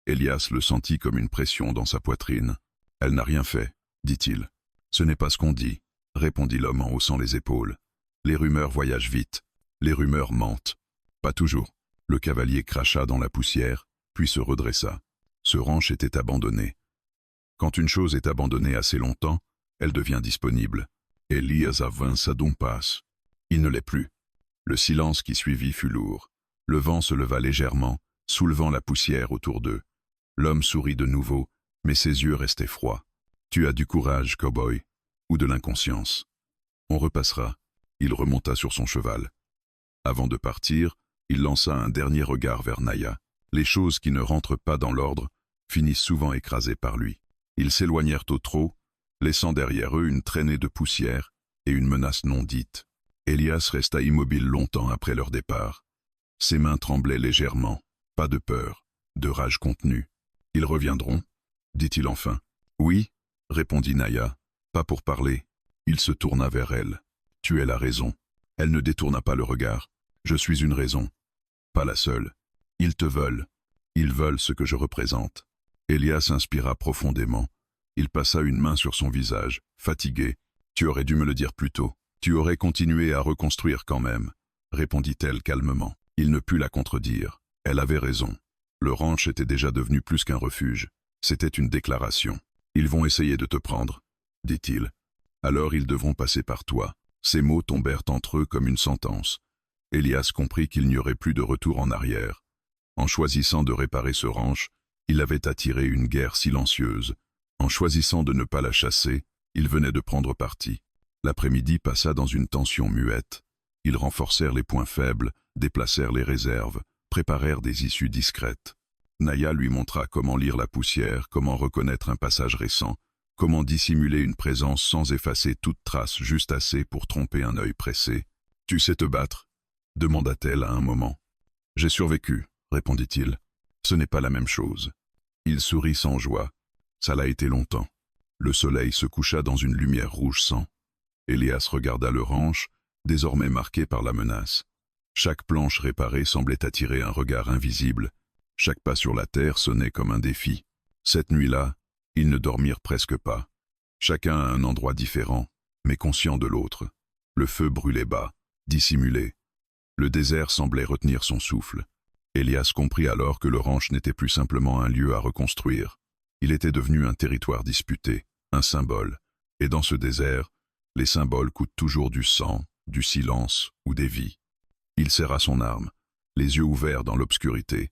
Elias le sentit comme une pression dans sa poitrine. « Elle n'a rien fait, » dit-il. « Ce n'est pas ce qu'on dit, » répondit l'homme en haussant les épaules. « Les rumeurs voyagent vite. Les rumeurs mentent. » « Pas toujours. » Le cavalier cracha dans la poussière, puis se redressa. Ce ranch était abandonné. Quand une chose est abandonnée assez longtemps, elle devient disponible. Elias avança d'un pas. Il ne l'est plus. Le silence qui suivit fut lourd. Le vent se leva légèrement, soulevant la poussière autour d'eux. L'homme sourit de nouveau, mais ses yeux restaient froids. « Tu as du courage, cow-boy, ou de l'inconscience. On repassera. » Il remonta sur son cheval. Avant de partir, il lança un dernier regard vers Naya. Les choses qui ne rentrent pas dans l'ordre finissent souvent écrasées par lui. Ils s'éloignèrent au trot, laissant derrière eux une traînée de poussière et une menace non dite. Elias resta immobile longtemps après leur départ. Ses mains tremblaient légèrement, pas de peur, de rage contenue. Ils reviendront, dit-il enfin. Oui, répondit Naya, pas pour parler. Il se tourna vers elle. Tu es la raison. Elle ne détourna pas le regard. Je suis une raison. Pas la seule. Ils te veulent. Ils veulent ce que je représente. Elias inspira profondément. Il passa une main sur son visage, fatigué. Tu aurais dû me le dire plus tôt. Tu aurais continué à reconstruire quand même, répondit-elle calmement. Il ne put la contredire. Elle avait raison. Le ranch était déjà devenu plus qu'un refuge. C'était une déclaration. Ils vont essayer de te prendre, dit-il. Alors ils devront passer par toi. Ces mots tombèrent entre eux comme une sentence. Elias comprit qu'il n'y aurait plus de retour en arrière. En choisissant de réparer ce ranch, il avait attiré une guerre silencieuse. En choisissant de ne pas la chasser, il venait de prendre parti. L'après-midi passa dans une tension muette. Ils renforcèrent les points faibles, déplacèrent les réserves, préparèrent des issues discrètes. Naya lui montra comment lire la poussière, comment reconnaître un passage récent, comment dissimuler une présence sans effacer toute trace juste assez pour tromper un œil pressé. « Tu sais te battre ?» demanda-t-elle à un moment. « J'ai survécu », répondit-il. « Ce n'est pas la même chose. » Il sourit sans joie. Ça l'a été longtemps. Le soleil se coucha dans une lumière rouge sang. Elias regarda le ranch, désormais marqué par la menace. Chaque planche réparée semblait attirer un regard invisible. Chaque pas sur la terre sonnait comme un défi. Cette nuit-là, ils ne dormirent presque pas. Chacun à un endroit différent, mais conscient de l'autre. Le feu brûlait bas, dissimulé. Le désert semblait retenir son souffle. Elias comprit alors que le ranch n'était plus simplement un lieu à reconstruire. Il était devenu un territoire disputé, un symbole. Et dans ce désert, les symboles coûtent toujours du sang, du silence ou des vies. Il serra son arme, les yeux ouverts dans l'obscurité,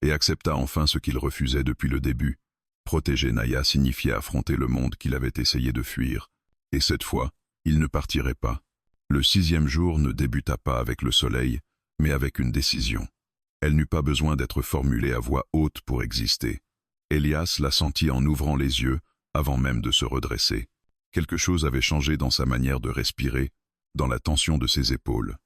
et accepta enfin ce qu'il refusait depuis le début. Protéger Naya signifiait affronter le monde qu'il avait essayé de fuir. Et cette fois, il ne partirait pas. Le 6e jour ne débuta pas avec le soleil, mais avec une décision. Elle n'eut pas besoin d'être formulée à voix haute pour exister. Elias la sentit en ouvrant les yeux, avant même de se redresser. Quelque chose avait changé dans sa manière de respirer, dans la tension de ses épaules.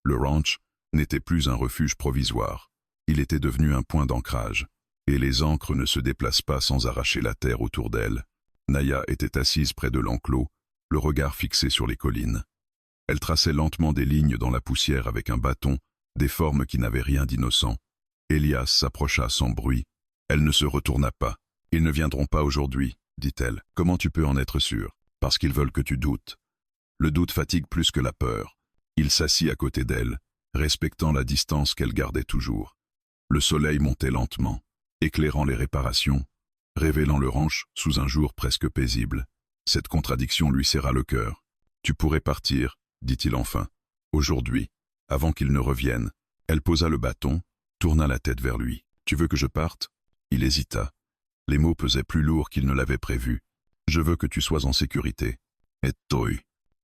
Le ranch n'était plus un refuge provisoire. Il était devenu un point d'ancrage, et les ancres ne se déplacent pas sans arracher la terre autour d'elle. Naya était assise près de l'enclos, le regard fixé sur les collines. Elle traçait lentement des lignes dans la poussière avec un bâton, des formes qui n'avaient rien d'innocent. Elias s'approcha sans bruit. Elle ne se retourna pas. « Ils ne viendront pas aujourd'hui, » dit-elle. « Comment tu peux en être sûr ? Parce qu'ils veulent que tu doutes. » Le doute fatigue plus que la peur. Il s'assit à côté d'elle, respectant la distance qu'elle gardait toujours. Le soleil montait lentement, éclairant les réparations, révélant le ranch sous un jour presque paisible. Cette contradiction lui serra le cœur. « Tu pourrais partir, » dit-il enfin. « Aujourd'hui, avant qu'il ne revienne. » Elle posa le bâton, tourna la tête vers lui. « Tu veux que je parte ?» Il hésita. Les mots pesaient plus lourds qu'il ne l'avait prévu. « Je veux que tu sois en sécurité. » « Et toi ?»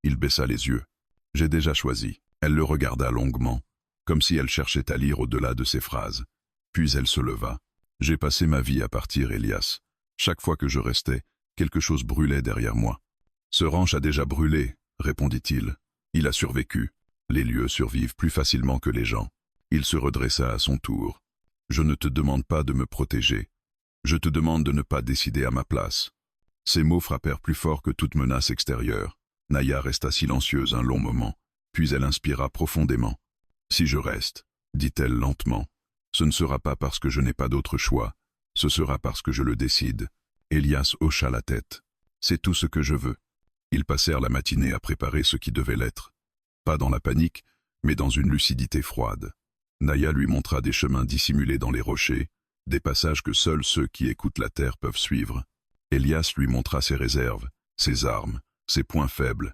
Il baissa les yeux. « J'ai déjà choisi. » Elle le regarda longuement, comme si elle cherchait à lire au-delà de ses phrases. Puis elle se leva. « J'ai passé ma vie à partir, Elias. Chaque fois que je restais, quelque chose brûlait derrière moi. »« Ce ranch a déjà brûlé, » répondit-il. « Il a survécu. Les lieux survivent plus facilement que les gens. » Il se redressa à son tour. « Je ne te demande pas de me protéger. Je te demande de ne pas décider à ma place. » Ces mots frappèrent plus fort que toute menace extérieure. Naya resta silencieuse un long moment, puis elle inspira profondément. « Si je reste, » dit-elle lentement, « ce ne sera pas parce que je n'ai pas d'autre choix, ce sera parce que je le décide. » Elias hocha la tête. « C'est tout ce que je veux. » Ils passèrent la matinée à préparer ce qui devait l'être. Pas dans la panique, mais dans une lucidité froide. Naya lui montra des chemins dissimulés dans les rochers, des passages que seuls ceux qui écoutent la terre peuvent suivre. Elias lui montra ses réserves, ses armes, ses points faibles.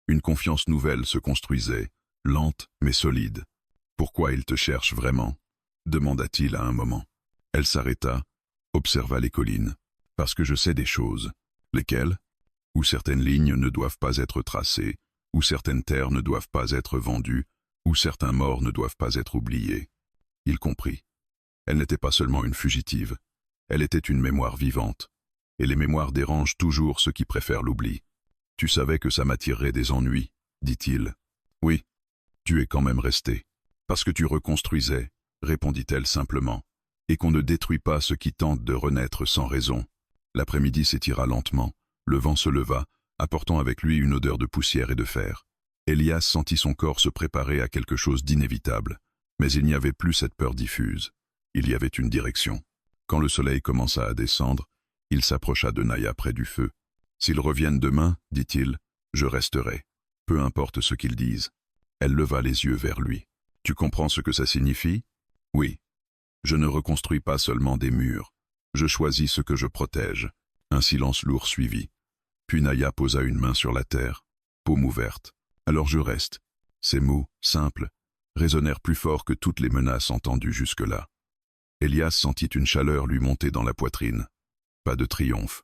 Une confiance nouvelle se construisait, lente mais solide. « Pourquoi il te cherche vraiment ?» demanda-t-il à un moment. Elle s'arrêta, observa les collines. « Parce que je sais des choses. » « Lesquelles ? Où certaines lignes ne doivent pas être tracées, où certaines terres ne doivent pas être vendues, où certains morts ne doivent pas être oubliés. » Il comprit. Elle n'était pas seulement une fugitive, elle était une mémoire vivante. Et les mémoires dérangent toujours ceux qui préfèrent l'oubli. « Tu savais que ça m'attirerait des ennuis, » dit-il. « Oui, tu es quand même resté. Parce que tu reconstruisais, » répondit-elle simplement. et qu'on ne détruit pas ce qui tente de renaître sans raison. L'après-midi s'étira lentement, le vent se leva, apportant avec lui une odeur de poussière et de fer. Elias sentit son corps se préparer à quelque chose d'inévitable, mais il n'y avait plus cette peur diffuse. Il y avait une direction. Quand le soleil commença à descendre, il s'approcha de Naya près du feu. « S'ils reviennent demain, dit-il, je resterai, peu importe ce qu'ils disent. » Elle leva les yeux vers lui. « Tu comprends ce que ça signifie ? » ?»« Oui. Je ne reconstruis pas seulement des murs. Je choisis ce que je protège. » Un silence lourd suivit. Puis Naya posa une main sur la terre, paume ouverte. « Alors je reste. » Ces mots, simples, résonnèrent plus fort que toutes les menaces entendues jusque-là. Elias sentit une chaleur lui monter dans la poitrine. Pas de triomphe,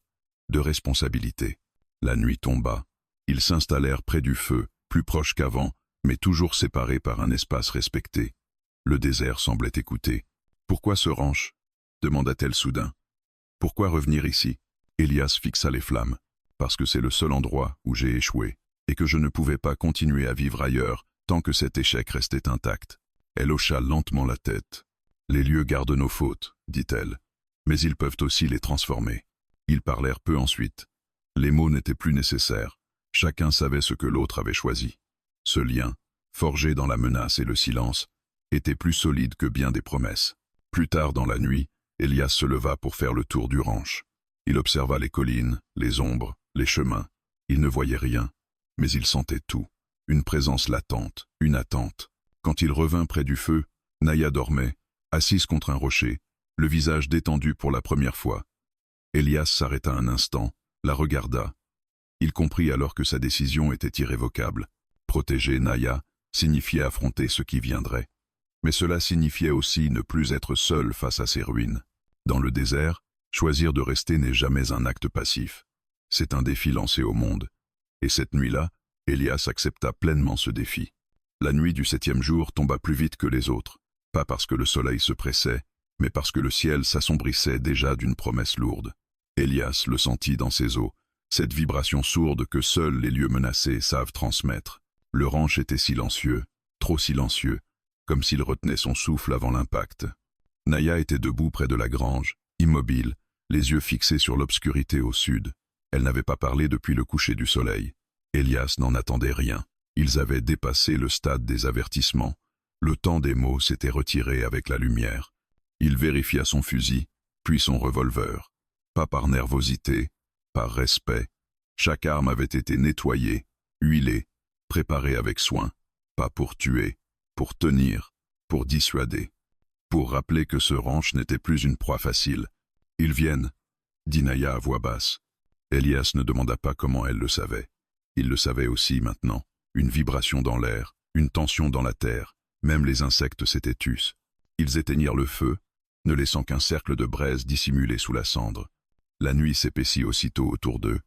de responsabilité. La nuit tomba. Ils s'installèrent près du feu, plus proches qu'avant, mais toujours séparés par un espace respecté. Le désert semblait écouter. « Pourquoi ce ranch ?» demanda-t-elle soudain. « Pourquoi revenir ici ?» Elias fixa les flammes. « Parce que c'est le seul endroit où j'ai échoué, et que je ne pouvais pas continuer à vivre ailleurs tant que cet échec restait intact. » Elle hocha lentement la tête. « Les lieux gardent nos fautes, dit-elle, mais ils peuvent aussi les transformer. » Ils parlèrent peu ensuite. Les mots n'étaient plus nécessaires. Chacun savait ce que l'autre avait choisi. Ce lien, forgé dans la menace et le silence, était plus solide que bien des promesses. Plus tard dans la nuit, Elias se leva pour faire le tour du ranch. Il observa les collines, les ombres, les chemins. Il ne voyait rien, mais il sentait tout. Une présence latente, une attente. Quand il revint près du feu, Naya dormait, assise contre un rocher, le visage détendu pour la première fois. Elias s'arrêta un instant, la regarda. Il comprit alors que sa décision était irrévocable. Protéger Naya signifiait affronter ce qui viendrait. Mais cela signifiait aussi ne plus être seul face à ses ruines. Dans le désert, choisir de rester n'est jamais un acte passif. C'est un défi lancé au monde. Et cette nuit-là, Elias accepta pleinement ce défi. La nuit du 7e jour tomba plus vite que les autres, pas parce que le soleil se pressait, mais parce que le ciel s'assombrissait déjà d'une promesse lourde. Elias le sentit dans ses os, cette vibration sourde que seuls les lieux menacés savent transmettre. Le ranch était silencieux, trop silencieux, comme s'il retenait son souffle avant l'impact. Naya était debout près de la grange, immobile, les yeux fixés sur l'obscurité au sud. Elle n'avait pas parlé depuis le coucher du soleil. Elias n'en attendait rien. Ils avaient dépassé le stade des avertissements. Le temps des mots s'était retiré avec la lumière. Il vérifia son fusil, puis son revolver. Pas par nervosité, par respect. Chaque arme avait été nettoyée, huilée, préparée avec soin. Pas pour tuer, pour tenir, pour dissuader. Pour rappeler que ce ranch n'était plus une proie facile. « Ils viennent », dit Naya à voix basse. Elias ne demanda pas comment elle le savait. Il le savait aussi maintenant. Une vibration dans l'air, une tension dans la terre. Même les insectes s'étaient tus. Ils éteignirent le feu, ne laissant qu'un cercle de braise dissimulé sous la cendre. La nuit s'épaissit aussitôt autour d'eux.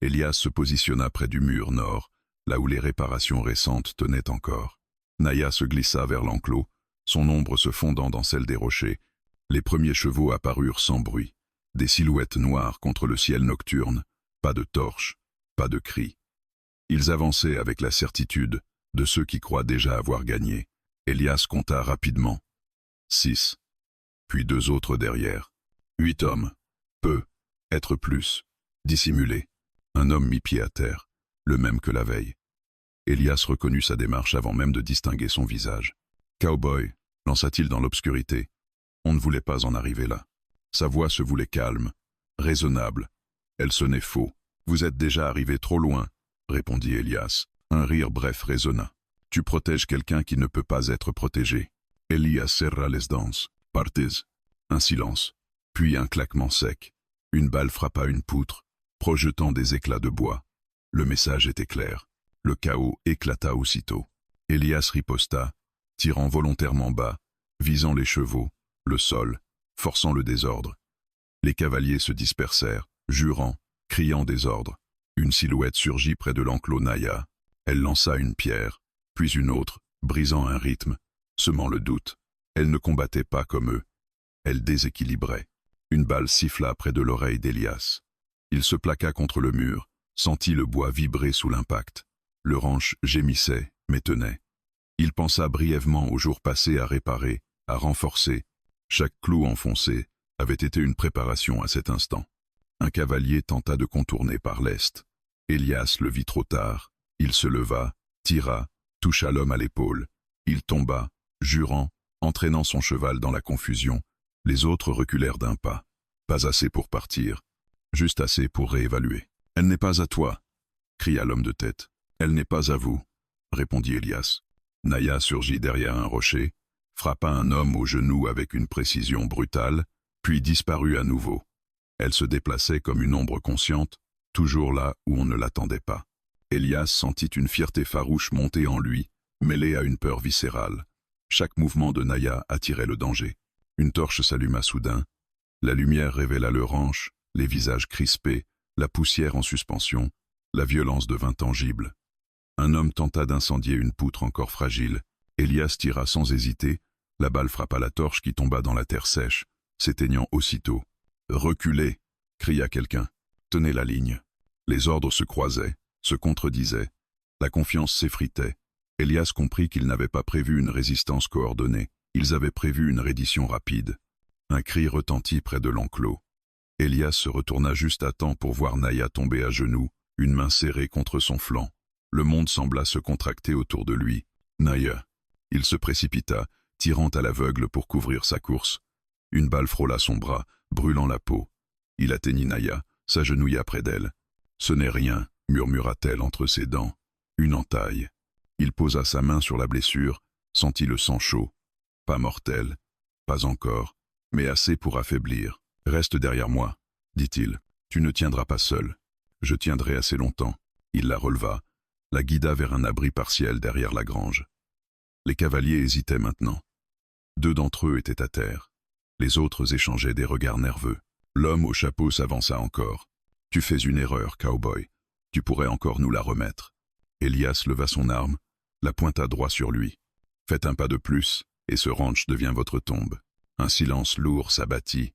Elias se positionna près du mur nord, là où les réparations récentes tenaient encore. Naya se glissa vers l'enclos, son ombre se fondant dans celle des rochers. Les premiers chevaux apparurent sans bruit. Des silhouettes noires contre le ciel nocturne. Pas de torches, pas de cris. Ils avançaient avec la certitude de ceux qui croient déjà avoir gagné. Elias compta rapidement. 6. Puis 2 autres derrière. 8 hommes. Peu. Être plus. Dissimulé. Un homme mit pied à terre, le même que la veille. Elias reconnut sa démarche avant même de distinguer son visage. « Cowboy », lança-t-il dans l'obscurité. On ne voulait pas en arriver là. Sa voix se voulait calme, raisonnable. Elle sonnait faux. « Vous êtes déjà arrivé trop loin », répondit Elias. Un rire bref résonna. « Tu protèges quelqu'un qui ne peut pas être protégé. » Elias serra les dents. « Partez. » Un silence, puis un claquement sec. Une balle frappa une poutre, projetant des éclats de bois. Le message était clair. Le chaos éclata aussitôt. Elias riposta, tirant volontairement bas, visant les chevaux, le sol, forçant le désordre. Les cavaliers se dispersèrent, jurant, criant des ordres. Une silhouette surgit près de l'enclos Naya. Elle lança une pierre, puis une autre, brisant un rythme, semant le doute. Elle ne combattait pas comme eux. Elle déséquilibrait. Une balle siffla près de l'oreille d'Elias. Il se plaqua contre le mur, sentit le bois vibrer sous l'impact. Le ranch gémissait, mais tenait. Il pensa brièvement aux jours passés à réparer, à renforcer, Chaque clou enfoncé avait été une préparation à cet instant. Un cavalier tenta de contourner par l'est. Elias le vit trop tard. Il se leva, tira, toucha l'homme à l'épaule. Il tomba, jurant, entraînant son cheval dans la confusion. Les autres reculèrent d'un pas. Pas assez pour partir, juste assez pour réévaluer. « Elle n'est pas à toi !» cria l'homme de tête. « Elle n'est pas à vous !» répondit Elias. Naya surgit derrière un rocher, frappa un homme au genou avec une précision brutale, puis disparut à nouveau. Elle se déplaçait comme une ombre consciente, toujours là où on ne l'attendait pas. Elias sentit une fierté farouche monter en lui, mêlée à une peur viscérale. Chaque mouvement de Naya attirait le danger. Une torche s'alluma soudain. La lumière révéla le ranch, les visages crispés, la poussière en suspension. La violence devint tangible. Un homme tenta d'incendier une poutre encore fragile. Elias tira sans hésiter. La balle frappa la torche qui tomba dans la terre sèche, s'éteignant aussitôt. « Reculez !» cria quelqu'un. « Tenez la ligne !» Les ordres se croisaient, se contredisaient. La confiance s'effritait. Elias comprit qu'ils n'avaient pas prévu une résistance coordonnée. Ils avaient prévu une reddition rapide. Un cri retentit près de l'enclos. Elias se retourna juste à temps pour voir Naya tomber à genoux, une main serrée contre son flanc. Le monde sembla se contracter autour de lui. Naya. Il se précipita, tirant à l'aveugle pour couvrir sa course. Une balle frôla son bras, brûlant la peau. Il atteignit Naya, s'agenouilla près d'elle. « Ce n'est rien », murmura-t-elle entre ses dents. « Une entaille. » Il posa sa main sur la blessure, sentit le sang chaud. Pas mortel, pas encore, mais assez pour affaiblir. « Reste derrière moi, dit-il. Tu ne tiendras pas seul. Je tiendrai assez longtemps. » Il la releva, la guida vers un abri partiel derrière la grange. Les cavaliers hésitaient maintenant. 2 d'entre eux étaient à terre. Les autres échangeaient des regards nerveux. L'homme au chapeau s'avança encore. « Tu fais une erreur, cowboy. Tu pourrais encore nous la remettre. » Elias leva son arme, la pointa droit sur lui. « Faites un pas de plus, et ce ranch devient votre tombe. » Un silence lourd s'abattit.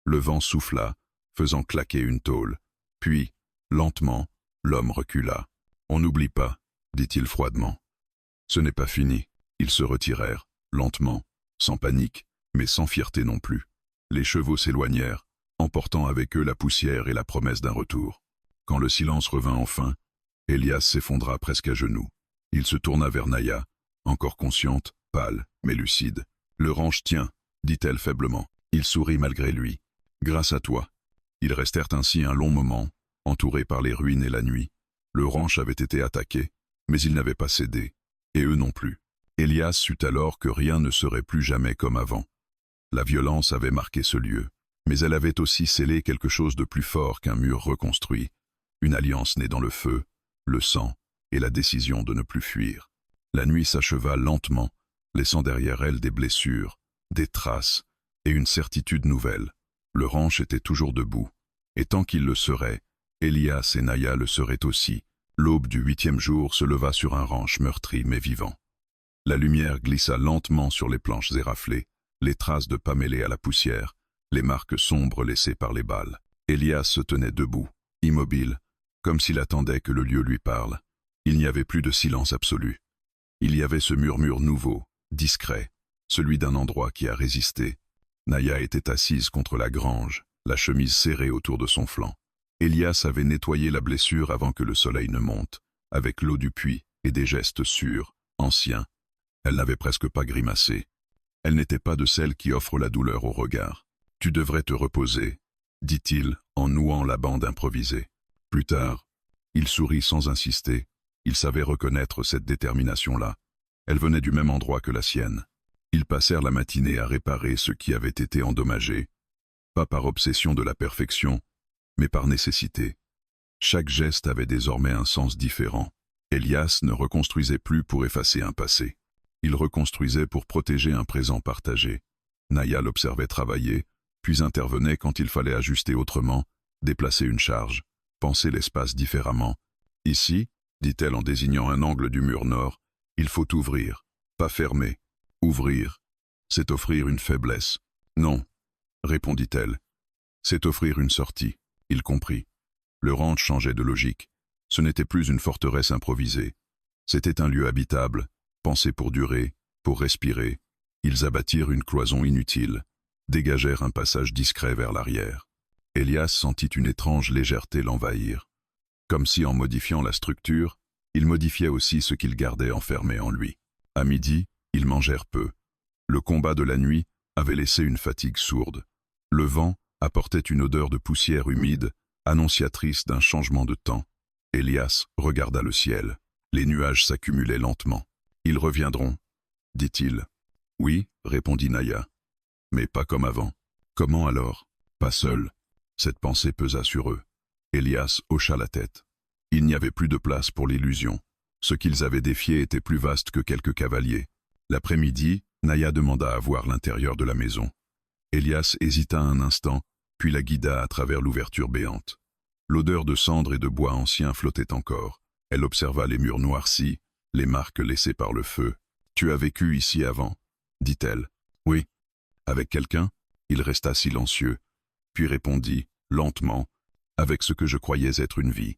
Le vent souffla, faisant claquer une tôle. Puis, lentement, l'homme recula. « On n'oublie pas, » dit-il froidement. « Ce n'est pas fini. » Ils se retirèrent, lentement, sans panique, mais sans fierté non plus. Les chevaux s'éloignèrent, emportant avec eux la poussière et la promesse d'un retour. Quand le silence revint enfin, Elias s'effondra presque à genoux. Il se tourna vers Naya, encore consciente, pâle, mais lucide. « Le ranch tient, » dit-elle faiblement. Il sourit malgré lui. « Grâce à toi. » Ils restèrent ainsi un long moment, entourés par les ruines et la nuit. Le ranch avait été attaqué, mais il n'avait pas cédé, et eux non plus. Elias sut alors que rien ne serait plus jamais comme avant. La violence avait marqué ce lieu, mais elle avait aussi scellé quelque chose de plus fort qu'un mur reconstruit, une alliance née dans le feu, le sang et la décision de ne plus fuir. La nuit s'acheva lentement, laissant derrière elle des blessures, des traces et une certitude nouvelle. Le ranch était toujours debout, et tant qu'il le serait, Elias et Naya le seraient aussi. L'aube du 8e jour se leva sur un ranch meurtri mais vivant. La lumière glissa lentement sur les planches éraflées, les traces de pas mêlées à la poussière, les marques sombres laissées par les balles. Elias se tenait debout, immobile, comme s'il attendait que le lieu lui parle. Il n'y avait plus de silence absolu. Il y avait ce murmure nouveau, discret, celui d'un endroit qui a résisté. Naya était assise contre la grange, la chemise serrée autour de son flanc. Elias avait nettoyé la blessure avant que le soleil ne monte, avec l'eau du puits et des gestes sûrs, anciens. Elle n'avait presque pas grimacé. Elle n'était pas de celles qui offrent la douleur au regard. « Tu devrais te reposer », dit-il en nouant la bande improvisée. Plus tard, il sourit sans insister. Il savait reconnaître cette détermination-là. Elle venait du même endroit que la sienne. Ils passèrent la matinée à réparer ce qui avait été endommagé, pas par obsession de la perfection, mais par nécessité. Chaque geste avait désormais un sens différent. Elias ne reconstruisait plus pour effacer un passé. Il reconstruisait pour protéger un présent partagé. Naya l'observait travailler, puis intervenait quand il fallait ajuster autrement, déplacer une charge, penser l'espace différemment. « Ici, » dit-elle en désignant un angle du mur nord, « il faut ouvrir, pas fermer. Ouvrir, c'est offrir une faiblesse. »« Non, » répondit-elle, « c'est offrir une sortie. » Il comprit. Le ranch changeait de logique. Ce n'était plus une forteresse improvisée. C'était un lieu habitable, pensé pour durer, pour respirer. Ils abattirent une cloison inutile. dégagèrent un passage discret vers l'arrière. Elias sentit une étrange légèreté l'envahir. Comme si, en modifiant la structure, il modifiait aussi ce qu'il gardait enfermé en lui. À midi, ils mangèrent peu. Le combat de la nuit avait laissé une fatigue sourde. Le vent apportait une odeur de poussière humide, annonciatrice d'un changement de temps. Elias regarda le ciel. Les nuages s'accumulaient lentement. « Ils reviendront, dit-il. »« Oui, répondit Naya. Mais pas comme avant. »« Comment alors ? Pas seul. » Cette pensée pesa sur eux. Elias hocha la tête. Il n'y avait plus de place pour l'illusion. Ce qu'ils avaient défié était plus vaste que quelques cavaliers. L'après-midi, Naya demanda à voir l'intérieur de la maison. Elias hésita un instant, puis la guida à travers l'ouverture béante. L'odeur de cendres et de bois ancien flottait encore. Elle observa les murs noircis, les marques laissées par le feu. « Tu as vécu ici avant ?» dit-elle. « Oui. » Avec quelqu'un ? Il resta silencieux, puis répondit, lentement, avec ce que je croyais être une vie.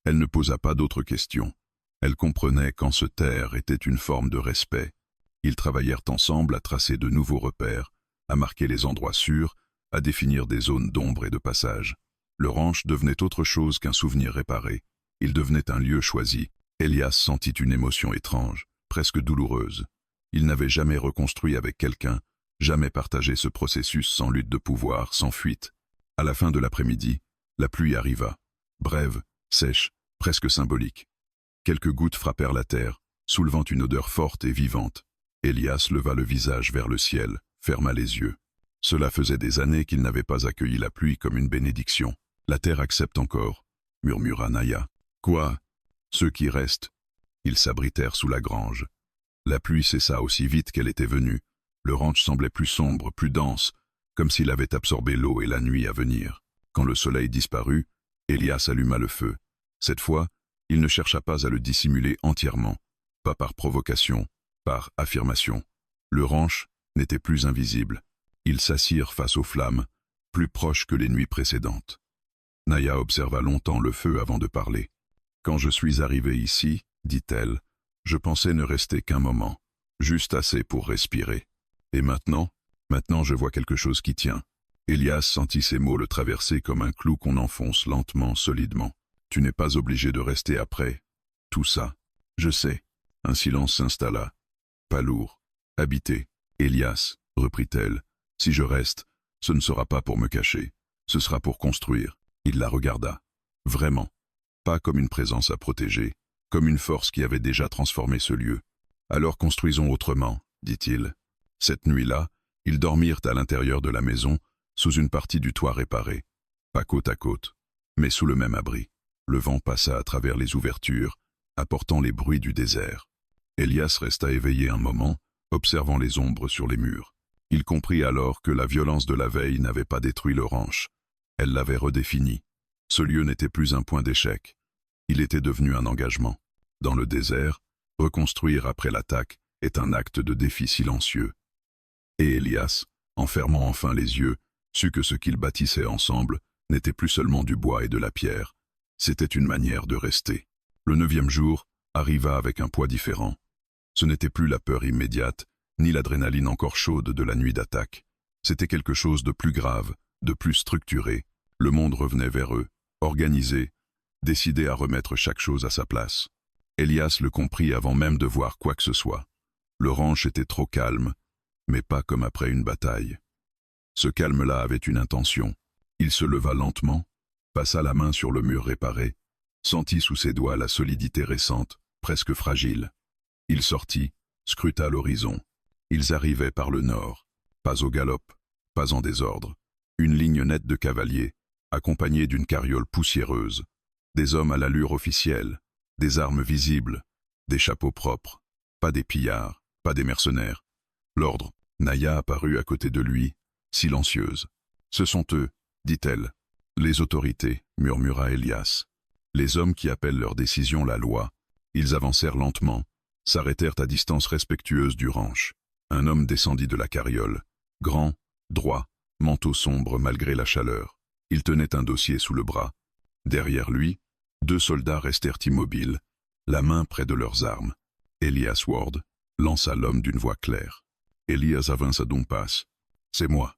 Elle ne posa pas d'autres questions. Elle comprenait qu'en se taire était une forme de respect. Ils travaillèrent ensemble à tracer de nouveaux repères, à marquer les endroits sûrs, à définir des zones d'ombre et de passage. Le ranch devenait autre chose qu'un souvenir réparé. Il devenait un lieu choisi. Elias sentit une émotion étrange, presque douloureuse. Il n'avait jamais reconstruit avec quelqu'un, jamais partagé ce processus sans lutte de pouvoir, sans fuite. À la fin de l'après-midi, la pluie arriva. Brève, sèche, presque symbolique. Quelques gouttes frappèrent la terre, soulevant une odeur forte et vivante. Elias leva le visage vers le ciel, ferma les yeux. Cela faisait des années qu'il n'avait pas accueilli la pluie comme une bénédiction. « La terre accepte encore », murmura Naya. « Quoi ? Ceux qui restent ?» Ils s'abritèrent sous la grange. La pluie cessa aussi vite qu'elle était venue. Le ranch semblait plus sombre, plus dense, comme s'il avait absorbé l'eau et la nuit à venir. Quand le soleil disparut, Elias alluma le feu. Cette fois, il ne chercha pas à le dissimuler entièrement, pas par provocation, par affirmation. Le ranch n'était plus invisible. Ils s'assirent face aux flammes, plus proches que les nuits précédentes. Naya observa longtemps le feu avant de parler. « Quand je suis arrivée ici, dit-elle, je pensais ne rester qu'un moment, juste assez pour respirer. Et maintenant je vois quelque chose qui tient. » Elias sentit ces mots le traverser comme un clou qu'on enfonce lentement, solidement. « Tu n'es pas obligé de rester après tout ça. Je sais. » Un silence s'installa. Pas lourd. Habité. « Elias, reprit-elle, si je reste, ce ne sera pas pour me cacher. Ce sera pour construire. » Il la regarda. Vraiment. Pas comme une présence à protéger, comme une force qui avait déjà transformé ce lieu. « Alors construisons autrement, » dit-il. Cette nuit-là, ils dormirent à l'intérieur de la maison, sous une partie du toit réparé. Pas côte à côte, mais sous le même abri. Le vent passa à travers les ouvertures, apportant les bruits du désert. Elias resta éveillé un moment, observant les ombres sur les murs. Il comprit alors que la violence de la veille n'avait pas détruit le ranch. Elle l'avait redéfini. Ce lieu n'était plus un point d'échec. Il était devenu un engagement. Dans le désert, reconstruire après l'attaque est un acte de défi silencieux. Et Elias, en fermant enfin les yeux, sut que ce qu'ils bâtissaient ensemble n'était plus seulement du bois et de la pierre. C'était une manière de rester. Le 9e jour arriva avec un poids différent. Ce n'était plus la peur immédiate, ni l'adrénaline encore chaude de la nuit d'attaque. C'était quelque chose de plus grave, de plus structuré. Le monde revenait vers eux, organisé, décidé à remettre chaque chose à sa place. Elias le comprit avant même de voir quoi que ce soit. Le ranch était trop calme, mais pas comme après une bataille. Ce calme-là avait une intention. Il se leva lentement, passa la main sur le mur réparé, sentit sous ses doigts la solidité récente, presque fragile. Il sortit, scruta l'horizon. Ils arrivaient par le nord, pas au galop, pas en désordre. Une ligne nette de cavaliers, accompagnée d'une carriole poussiéreuse. Des hommes à l'allure officielle, des armes visibles, des chapeaux propres, pas des pillards, pas des mercenaires. L'ordre. Naya apparut à côté de lui, silencieuse. « Ce sont eux, dit-elle. »« Les autorités, murmura Elias. Les hommes qui appellent leur décision la loi. » Ils avancèrent lentement, s'arrêtèrent à distance respectueuse du ranch. Un homme descendit de la carriole, grand, droit, manteau sombre malgré la chaleur. Il tenait un dossier sous le bras. Derrière lui, 2 soldats restèrent immobiles, la main près de leurs armes. Elias Ward lança l'homme d'une voix claire. Elias Avançadumpas. « C'est moi. »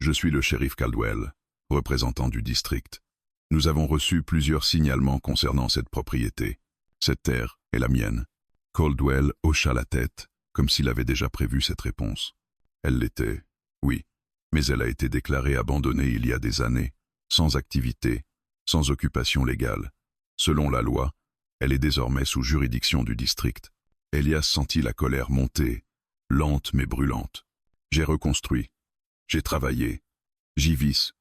Je suis le shérif Caldwell, représentant du district. Nous avons reçu plusieurs signalements concernant cette propriété. Cette terre est la mienne. Caldwell hocha la tête, comme s'il avait déjà prévu cette réponse. Elle l'était, oui, mais elle a été déclarée abandonnée il y a des années, sans activité, sans occupation légale. Selon la loi, elle est désormais sous juridiction du district. Elias sentit la colère monter, lente mais brûlante. J'ai reconstruit. J'ai travaillé. J'y vis.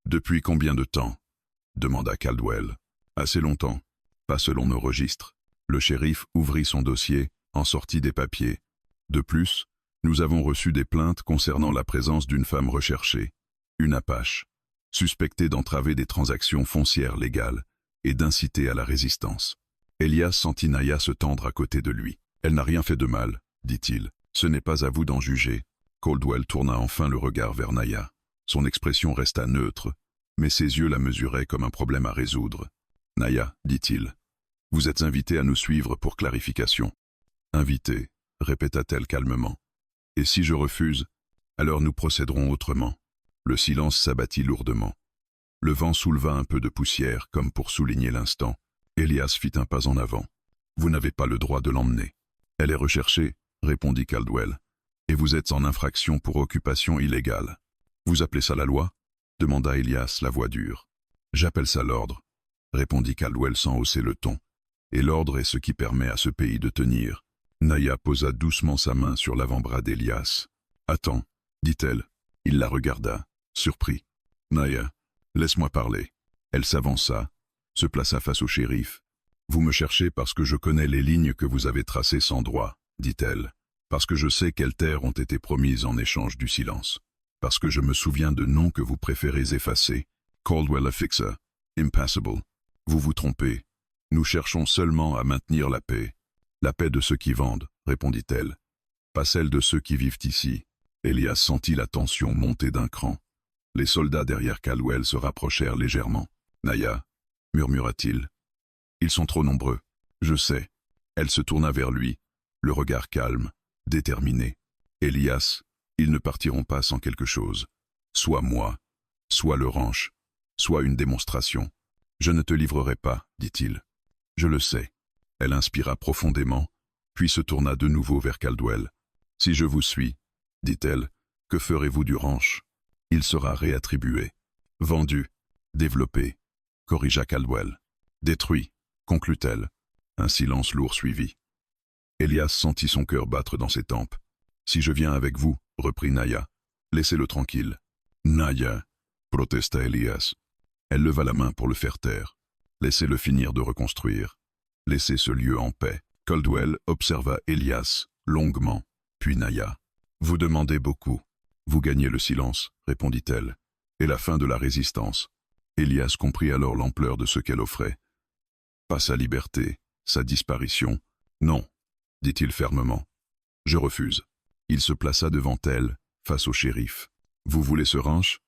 Depuis combien de temps? Demanda Caldwell. Assez longtemps. Pas selon nos registres. Le shérif ouvrit son dossier, en sortit des papiers. De plus, nous avons reçu des plaintes concernant la présence d'une femme recherchée, une Apache, suspectée d'entraver des transactions foncières légales et d'inciter à la résistance. Elias sentit Naya se tendre à côté de lui. Elle n'a rien fait de mal, dit-il. Ce n'est pas à vous d'en juger. Caldwell tourna enfin le regard vers Naya. Son expression resta neutre, mais ses yeux la mesuraient comme un problème à résoudre. Naya, dit-il, vous êtes invité à nous suivre pour clarification. Invité, répéta-t-elle calmement. Et si je refuse, alors nous procéderons autrement. Le silence s'abattit lourdement. Le vent souleva un peu de poussière, comme pour souligner l'instant. Elias fit un pas en avant. Vous n'avez pas le droit de l'emmener. Elle est recherchée, répondit Caldwell. Et vous êtes en infraction pour occupation illégale. Vous appelez ça la loi? Demanda Elias, la voix dure. J'appelle ça l'ordre, répondit Caldwell sans hausser le ton. Et l'ordre est ce qui permet à ce pays de tenir. Naya posa doucement sa main sur l'avant-bras d'Elias. Attends, dit-elle. Il la regarda, surpris. Naya, laisse-moi parler. Elle s'avança, se plaça face au shérif. Vous me cherchez parce que je connais les lignes que vous avez tracées sans droit, dit-elle. Parce que je sais quelles terres ont été promises en échange du silence. Parce que je me souviens de noms que vous préférez effacer. Caldwell Affixa, Impassable. Vous vous trompez. Nous cherchons seulement à maintenir la paix. La paix de ceux qui vendent, répondit-elle. Pas celle de ceux qui vivent ici. Elias sentit la tension monter d'un cran. Les soldats derrière Caldwell se rapprochèrent légèrement. Naya, murmura-t-il. Ils sont trop nombreux. Je sais. Elle se tourna vers lui, le regard calme, déterminé. Elias, ils ne partiront pas sans quelque chose. Soit moi, soit le ranch, soit une démonstration. Je ne te livrerai pas, dit-il. Je le sais. Elle inspira profondément, puis se tourna de nouveau vers Caldwell. Si je vous suis, dit-elle, que ferez-vous du ranch? Il sera réattribué. Vendu, développé, corrigea Caldwell. Détruit, conclut-elle. Un silence lourd suivit. Elias sentit son cœur battre dans ses tempes. Si je viens avec vous, reprit Naya, laissez-le tranquille. Naya, protesta Elias. Elle leva la main pour le faire taire. Laissez-le finir de reconstruire. Laissez ce lieu en paix. Caldwell observa Elias longuement, puis Naya. Vous demandez beaucoup. Vous gagnez le silence, répondit-elle, et la fin de la résistance. Elias comprit alors l'ampleur de ce qu'elle offrait. Pas sa liberté, sa disparition. Non, dit-il fermement. Je refuse. Il se plaça devant elle, face au shérif. Vous voulez ce ranch?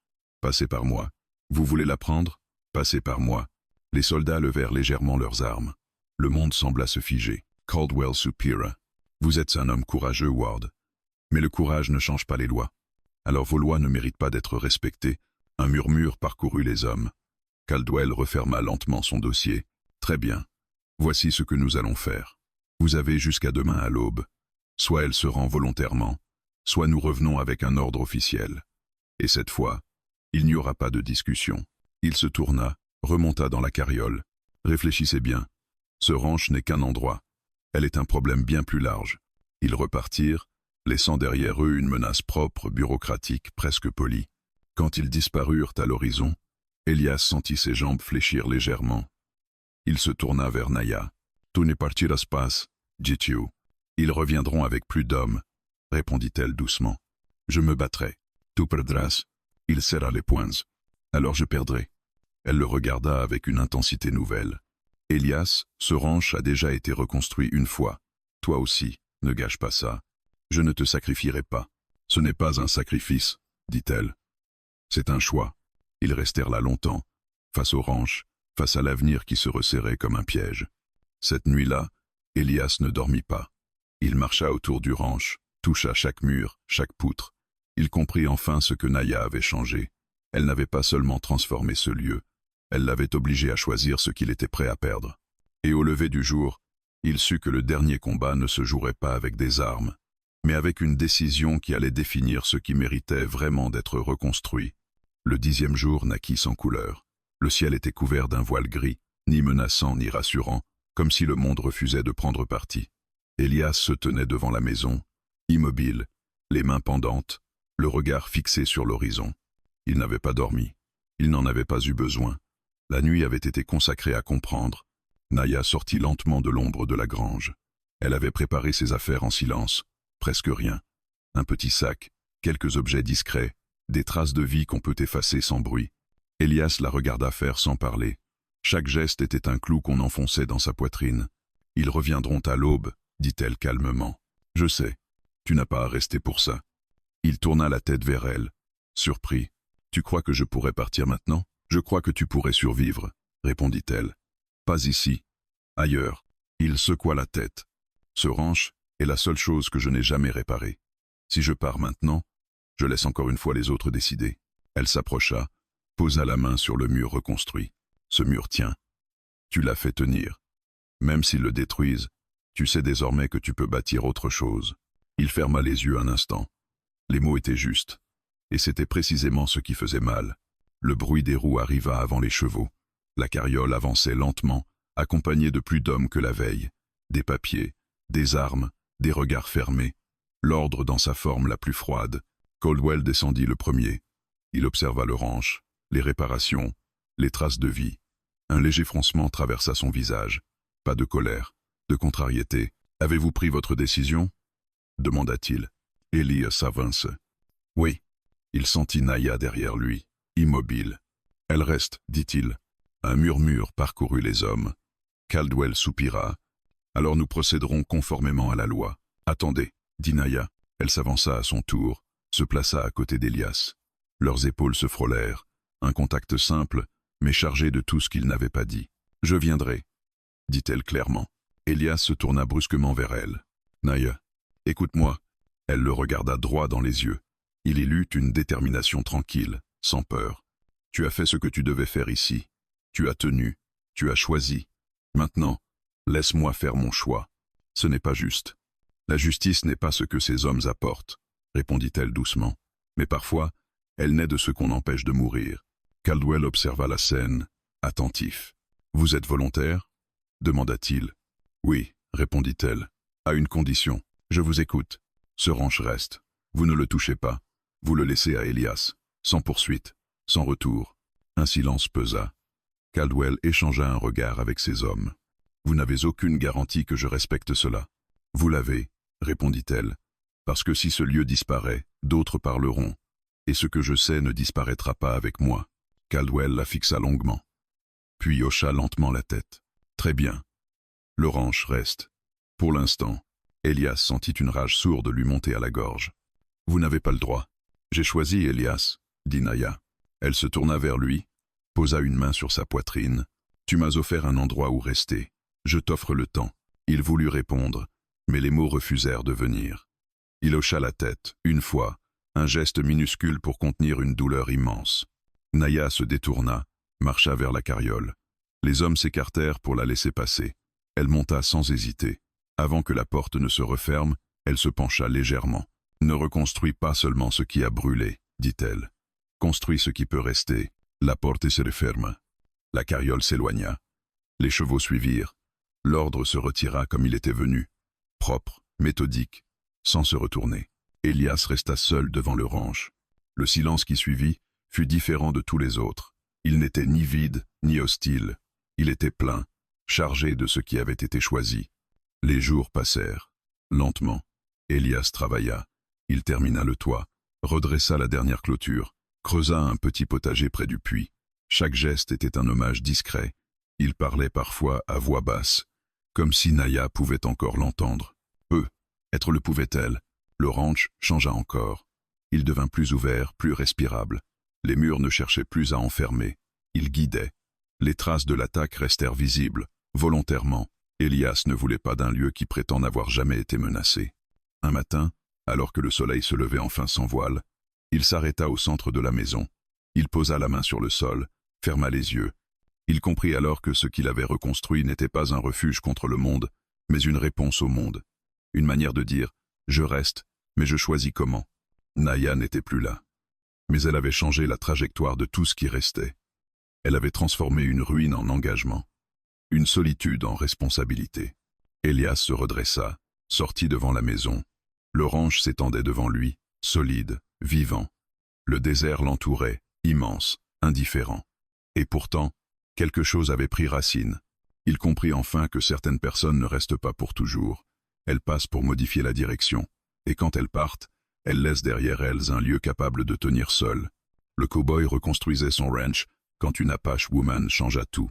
Passez par moi. Vous voulez la prendre? Passez par moi. Les soldats levèrent légèrement leurs armes. Le monde sembla se figer. Caldwell soupira. Vous êtes un homme courageux, Ward. Mais le courage ne change pas les lois. Alors vos lois ne méritent pas d'être respectées. Un murmure parcourut les hommes. Caldwell referma lentement son dossier. Très bien. Voici ce que nous allons faire. Vous avez jusqu'à demain à l'aube. Soit elle se rend volontairement, soit nous revenons avec un ordre officiel. Et cette fois, il n'y aura pas de discussion. Il se tourna, remonta dans la carriole. Réfléchissez bien. Ce ranch n'est qu'un endroit. Elle est un problème bien plus large. Ils repartirent, laissant derrière eux une menace propre, bureaucratique, presque polie. Quand ils disparurent à l'horizon, Elias sentit ses jambes fléchir légèrement. Il se tourna vers Naya. « Tu ne partiras pas, dit-il. Ils reviendront avec plus d'hommes, répondit-elle doucement. Je me battrai. Tu perdras. Il serra les poings. Alors je perdrai. Elle le regarda avec une intensité nouvelle. Elias, ce ranch a déjà été reconstruit une fois. Toi aussi, ne gâche pas ça. Je ne te sacrifierai pas. Ce n'est pas un sacrifice, dit-elle. C'est un choix. Ils restèrent là longtemps, face au ranch, face à l'avenir qui se resserrait comme un piège. Cette nuit-là, Elias ne dormit pas. Il marcha autour du ranch, toucha chaque mur, chaque poutre. Il comprit enfin ce que Naya avait changé. Elle n'avait pas seulement transformé ce lieu, elle l'avait obligé à choisir ce qu'il était prêt à perdre. Et au lever du jour, il sut que le dernier combat ne se jouerait pas avec des armes, mais avec une décision qui allait définir ce qui méritait vraiment d'être reconstruit. Le 10e jour naquit sans couleur. Le ciel était couvert d'un voile gris, ni menaçant ni rassurant, comme si le monde refusait de prendre parti. Elias se tenait devant la maison, immobile, les mains pendantes, le regard fixé sur l'horizon. Il n'avait pas dormi. Il n'en avait pas eu besoin. La nuit avait été consacrée à comprendre. Naya sortit lentement de l'ombre de la grange. Elle avait préparé ses affaires en silence, presque rien. Un petit sac, quelques objets discrets, des traces de vie qu'on peut effacer sans bruit. Elias la regarda faire sans parler. Chaque geste était un clou qu'on enfonçait dans sa poitrine. « Ils reviendront à l'aube », dit-elle calmement. « Je sais, tu n'as pas à rester pour ça. » Il tourna la tête vers elle, surpris. « Tu crois que je pourrais partir maintenant ? Je crois que tu pourrais survivre, » répondit-elle. « Pas ici, ailleurs. » Il secoua la tête. « Ce ranch est la seule chose que je n'ai jamais réparée. Si je pars maintenant, je laisse encore une fois les autres décider. » Elle s'approcha, posa la main sur le mur reconstruit. « Ce mur tient. Tu l'as fait tenir. Même s'ils le détruisent, tu sais désormais que tu peux bâtir autre chose. » Il ferma les yeux un instant. Les mots étaient justes. Et c'était précisément ce qui faisait mal. Le bruit des roues arriva avant les chevaux. La carriole avançait lentement, accompagnée de plus d'hommes que la veille. Des papiers, des armes, des regards fermés. L'ordre dans sa forme la plus froide. Caldwell descendit le premier. Il observa le ranch, les réparations, les traces de vie. Un léger froncement traversa son visage. Pas de colère, de contrariété. « Avez-vous pris votre décision ?» demanda-t-il. Elias s'avance. « Oui. » Il sentit Naya derrière lui, immobile. « Elle reste, dit-il. » Un murmure parcourut les hommes. Caldwell soupira. « Alors nous procéderons conformément à la loi. »« Attendez, » dit Naya. Elle s'avança à son tour, se plaça à côté d'Elias. Leurs épaules se frôlèrent. Un contact simple, mais chargé de tout ce qu'il n'avait pas dit. « Je viendrai, » dit-elle clairement. Elias se tourna brusquement vers elle. « Naya, écoute-moi. » Elle le regarda droit dans les yeux. Il y lut une détermination tranquille, sans peur. « Tu as fait ce que tu devais faire ici. Tu as tenu. Tu as choisi. Maintenant, laisse-moi faire mon choix. Ce n'est pas juste. La justice n'est pas ce que ces hommes apportent, » répondit-elle doucement. « Mais parfois, elle naît de ce qu'on empêche de mourir. » Caldwell observa la scène, attentif. « Vous êtes volontaire ?» demanda-t-il. « Oui, » répondit-elle. « À une condition. Je vous écoute. Ce ranch reste. Vous ne le touchez pas. Vous le laissez à Elias. Sans poursuite. Sans retour. » Un silence pesa. Caldwell échangea un regard avec ses hommes. « Vous n'avez aucune garantie que je respecte cela. »« Vous l'avez, » répondit-elle. « Parce que si ce lieu disparaît, d'autres parleront. Et ce que je sais ne disparaîtra pas avec moi. » Caldwell la fixa longuement. Puis hocha lentement la tête. « Très bien. Le ranch reste. Pour l'instant. » Elias sentit une rage sourde lui monter à la gorge. « Vous n'avez pas le droit. »« J'ai choisi, Elias, » dit Naya. Elle se tourna vers lui, posa une main sur sa poitrine. « Tu m'as offert un endroit où rester. Je t'offre le temps. » Il voulut répondre, mais les mots refusèrent de venir. Il hocha la tête, une fois, un geste minuscule pour contenir une douleur immense. Naya se détourna, marcha vers la carriole. Les hommes s'écartèrent pour la laisser passer. Elle monta sans hésiter. Avant que la porte ne se referme, elle se pencha légèrement. « Ne reconstruis pas seulement ce qui a brûlé, » dit-elle. « Construis ce qui peut rester. » La porte se referma. La carriole s'éloigna. Les chevaux suivirent. L'ordre se retira comme il était venu, propre, méthodique, sans se retourner. Elias resta seul devant le ranch. Le silence qui suivit fut différent de tous les autres. Il n'était ni vide, ni hostile. Il était plein, chargé de ce qui avait été choisi. Les jours passèrent. Lentement, Elias travailla. Il termina le toit, redressa la dernière clôture, creusa un petit potager près du puits. Chaque geste était un hommage discret. Il parlait parfois à voix basse, comme si Naya pouvait encore l'entendre. Être le pouvait-elle. Le ranch changea encore. Il devint plus ouvert, plus respirable. Les murs ne cherchaient plus à enfermer. Ils guidaient. Les traces de l'attaque restèrent visibles, volontairement. Elias ne voulait pas d'un lieu qui prétend n'avoir jamais été menacé. Un matin, alors que le soleil se levait enfin sans voile, Il s'arrêta au centre de la maison. Il posa la main sur le sol, ferma les yeux. Il comprit alors que ce qu'il avait reconstruit n'était pas un refuge contre le monde, mais une réponse au monde. Une manière de dire « je reste, mais je choisis comment ». Naya n'était plus là. Mais elle avait changé la trajectoire de tout ce qui restait. Elle avait transformé une ruine en engagement, une solitude en responsabilité. Elias se redressa, sortit devant la maison. Le ranch s'étendait devant lui, solide, vivant. Le désert l'entourait, immense, indifférent. Et pourtant, quelque chose avait pris racine. Il comprit enfin que certaines personnes ne restent pas pour toujours. Elles passent pour modifier la direction. Et quand elles partent, elles laissent derrière elles un lieu capable de tenir seul. Le cow-boy reconstruisait son ranch quand une Apache woman changea tout.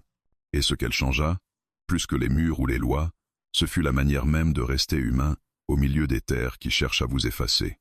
Et ce qu'elle changea, plus que les murs ou les lois, ce fut la manière même de rester humain au milieu des terres qui cherchent à vous effacer.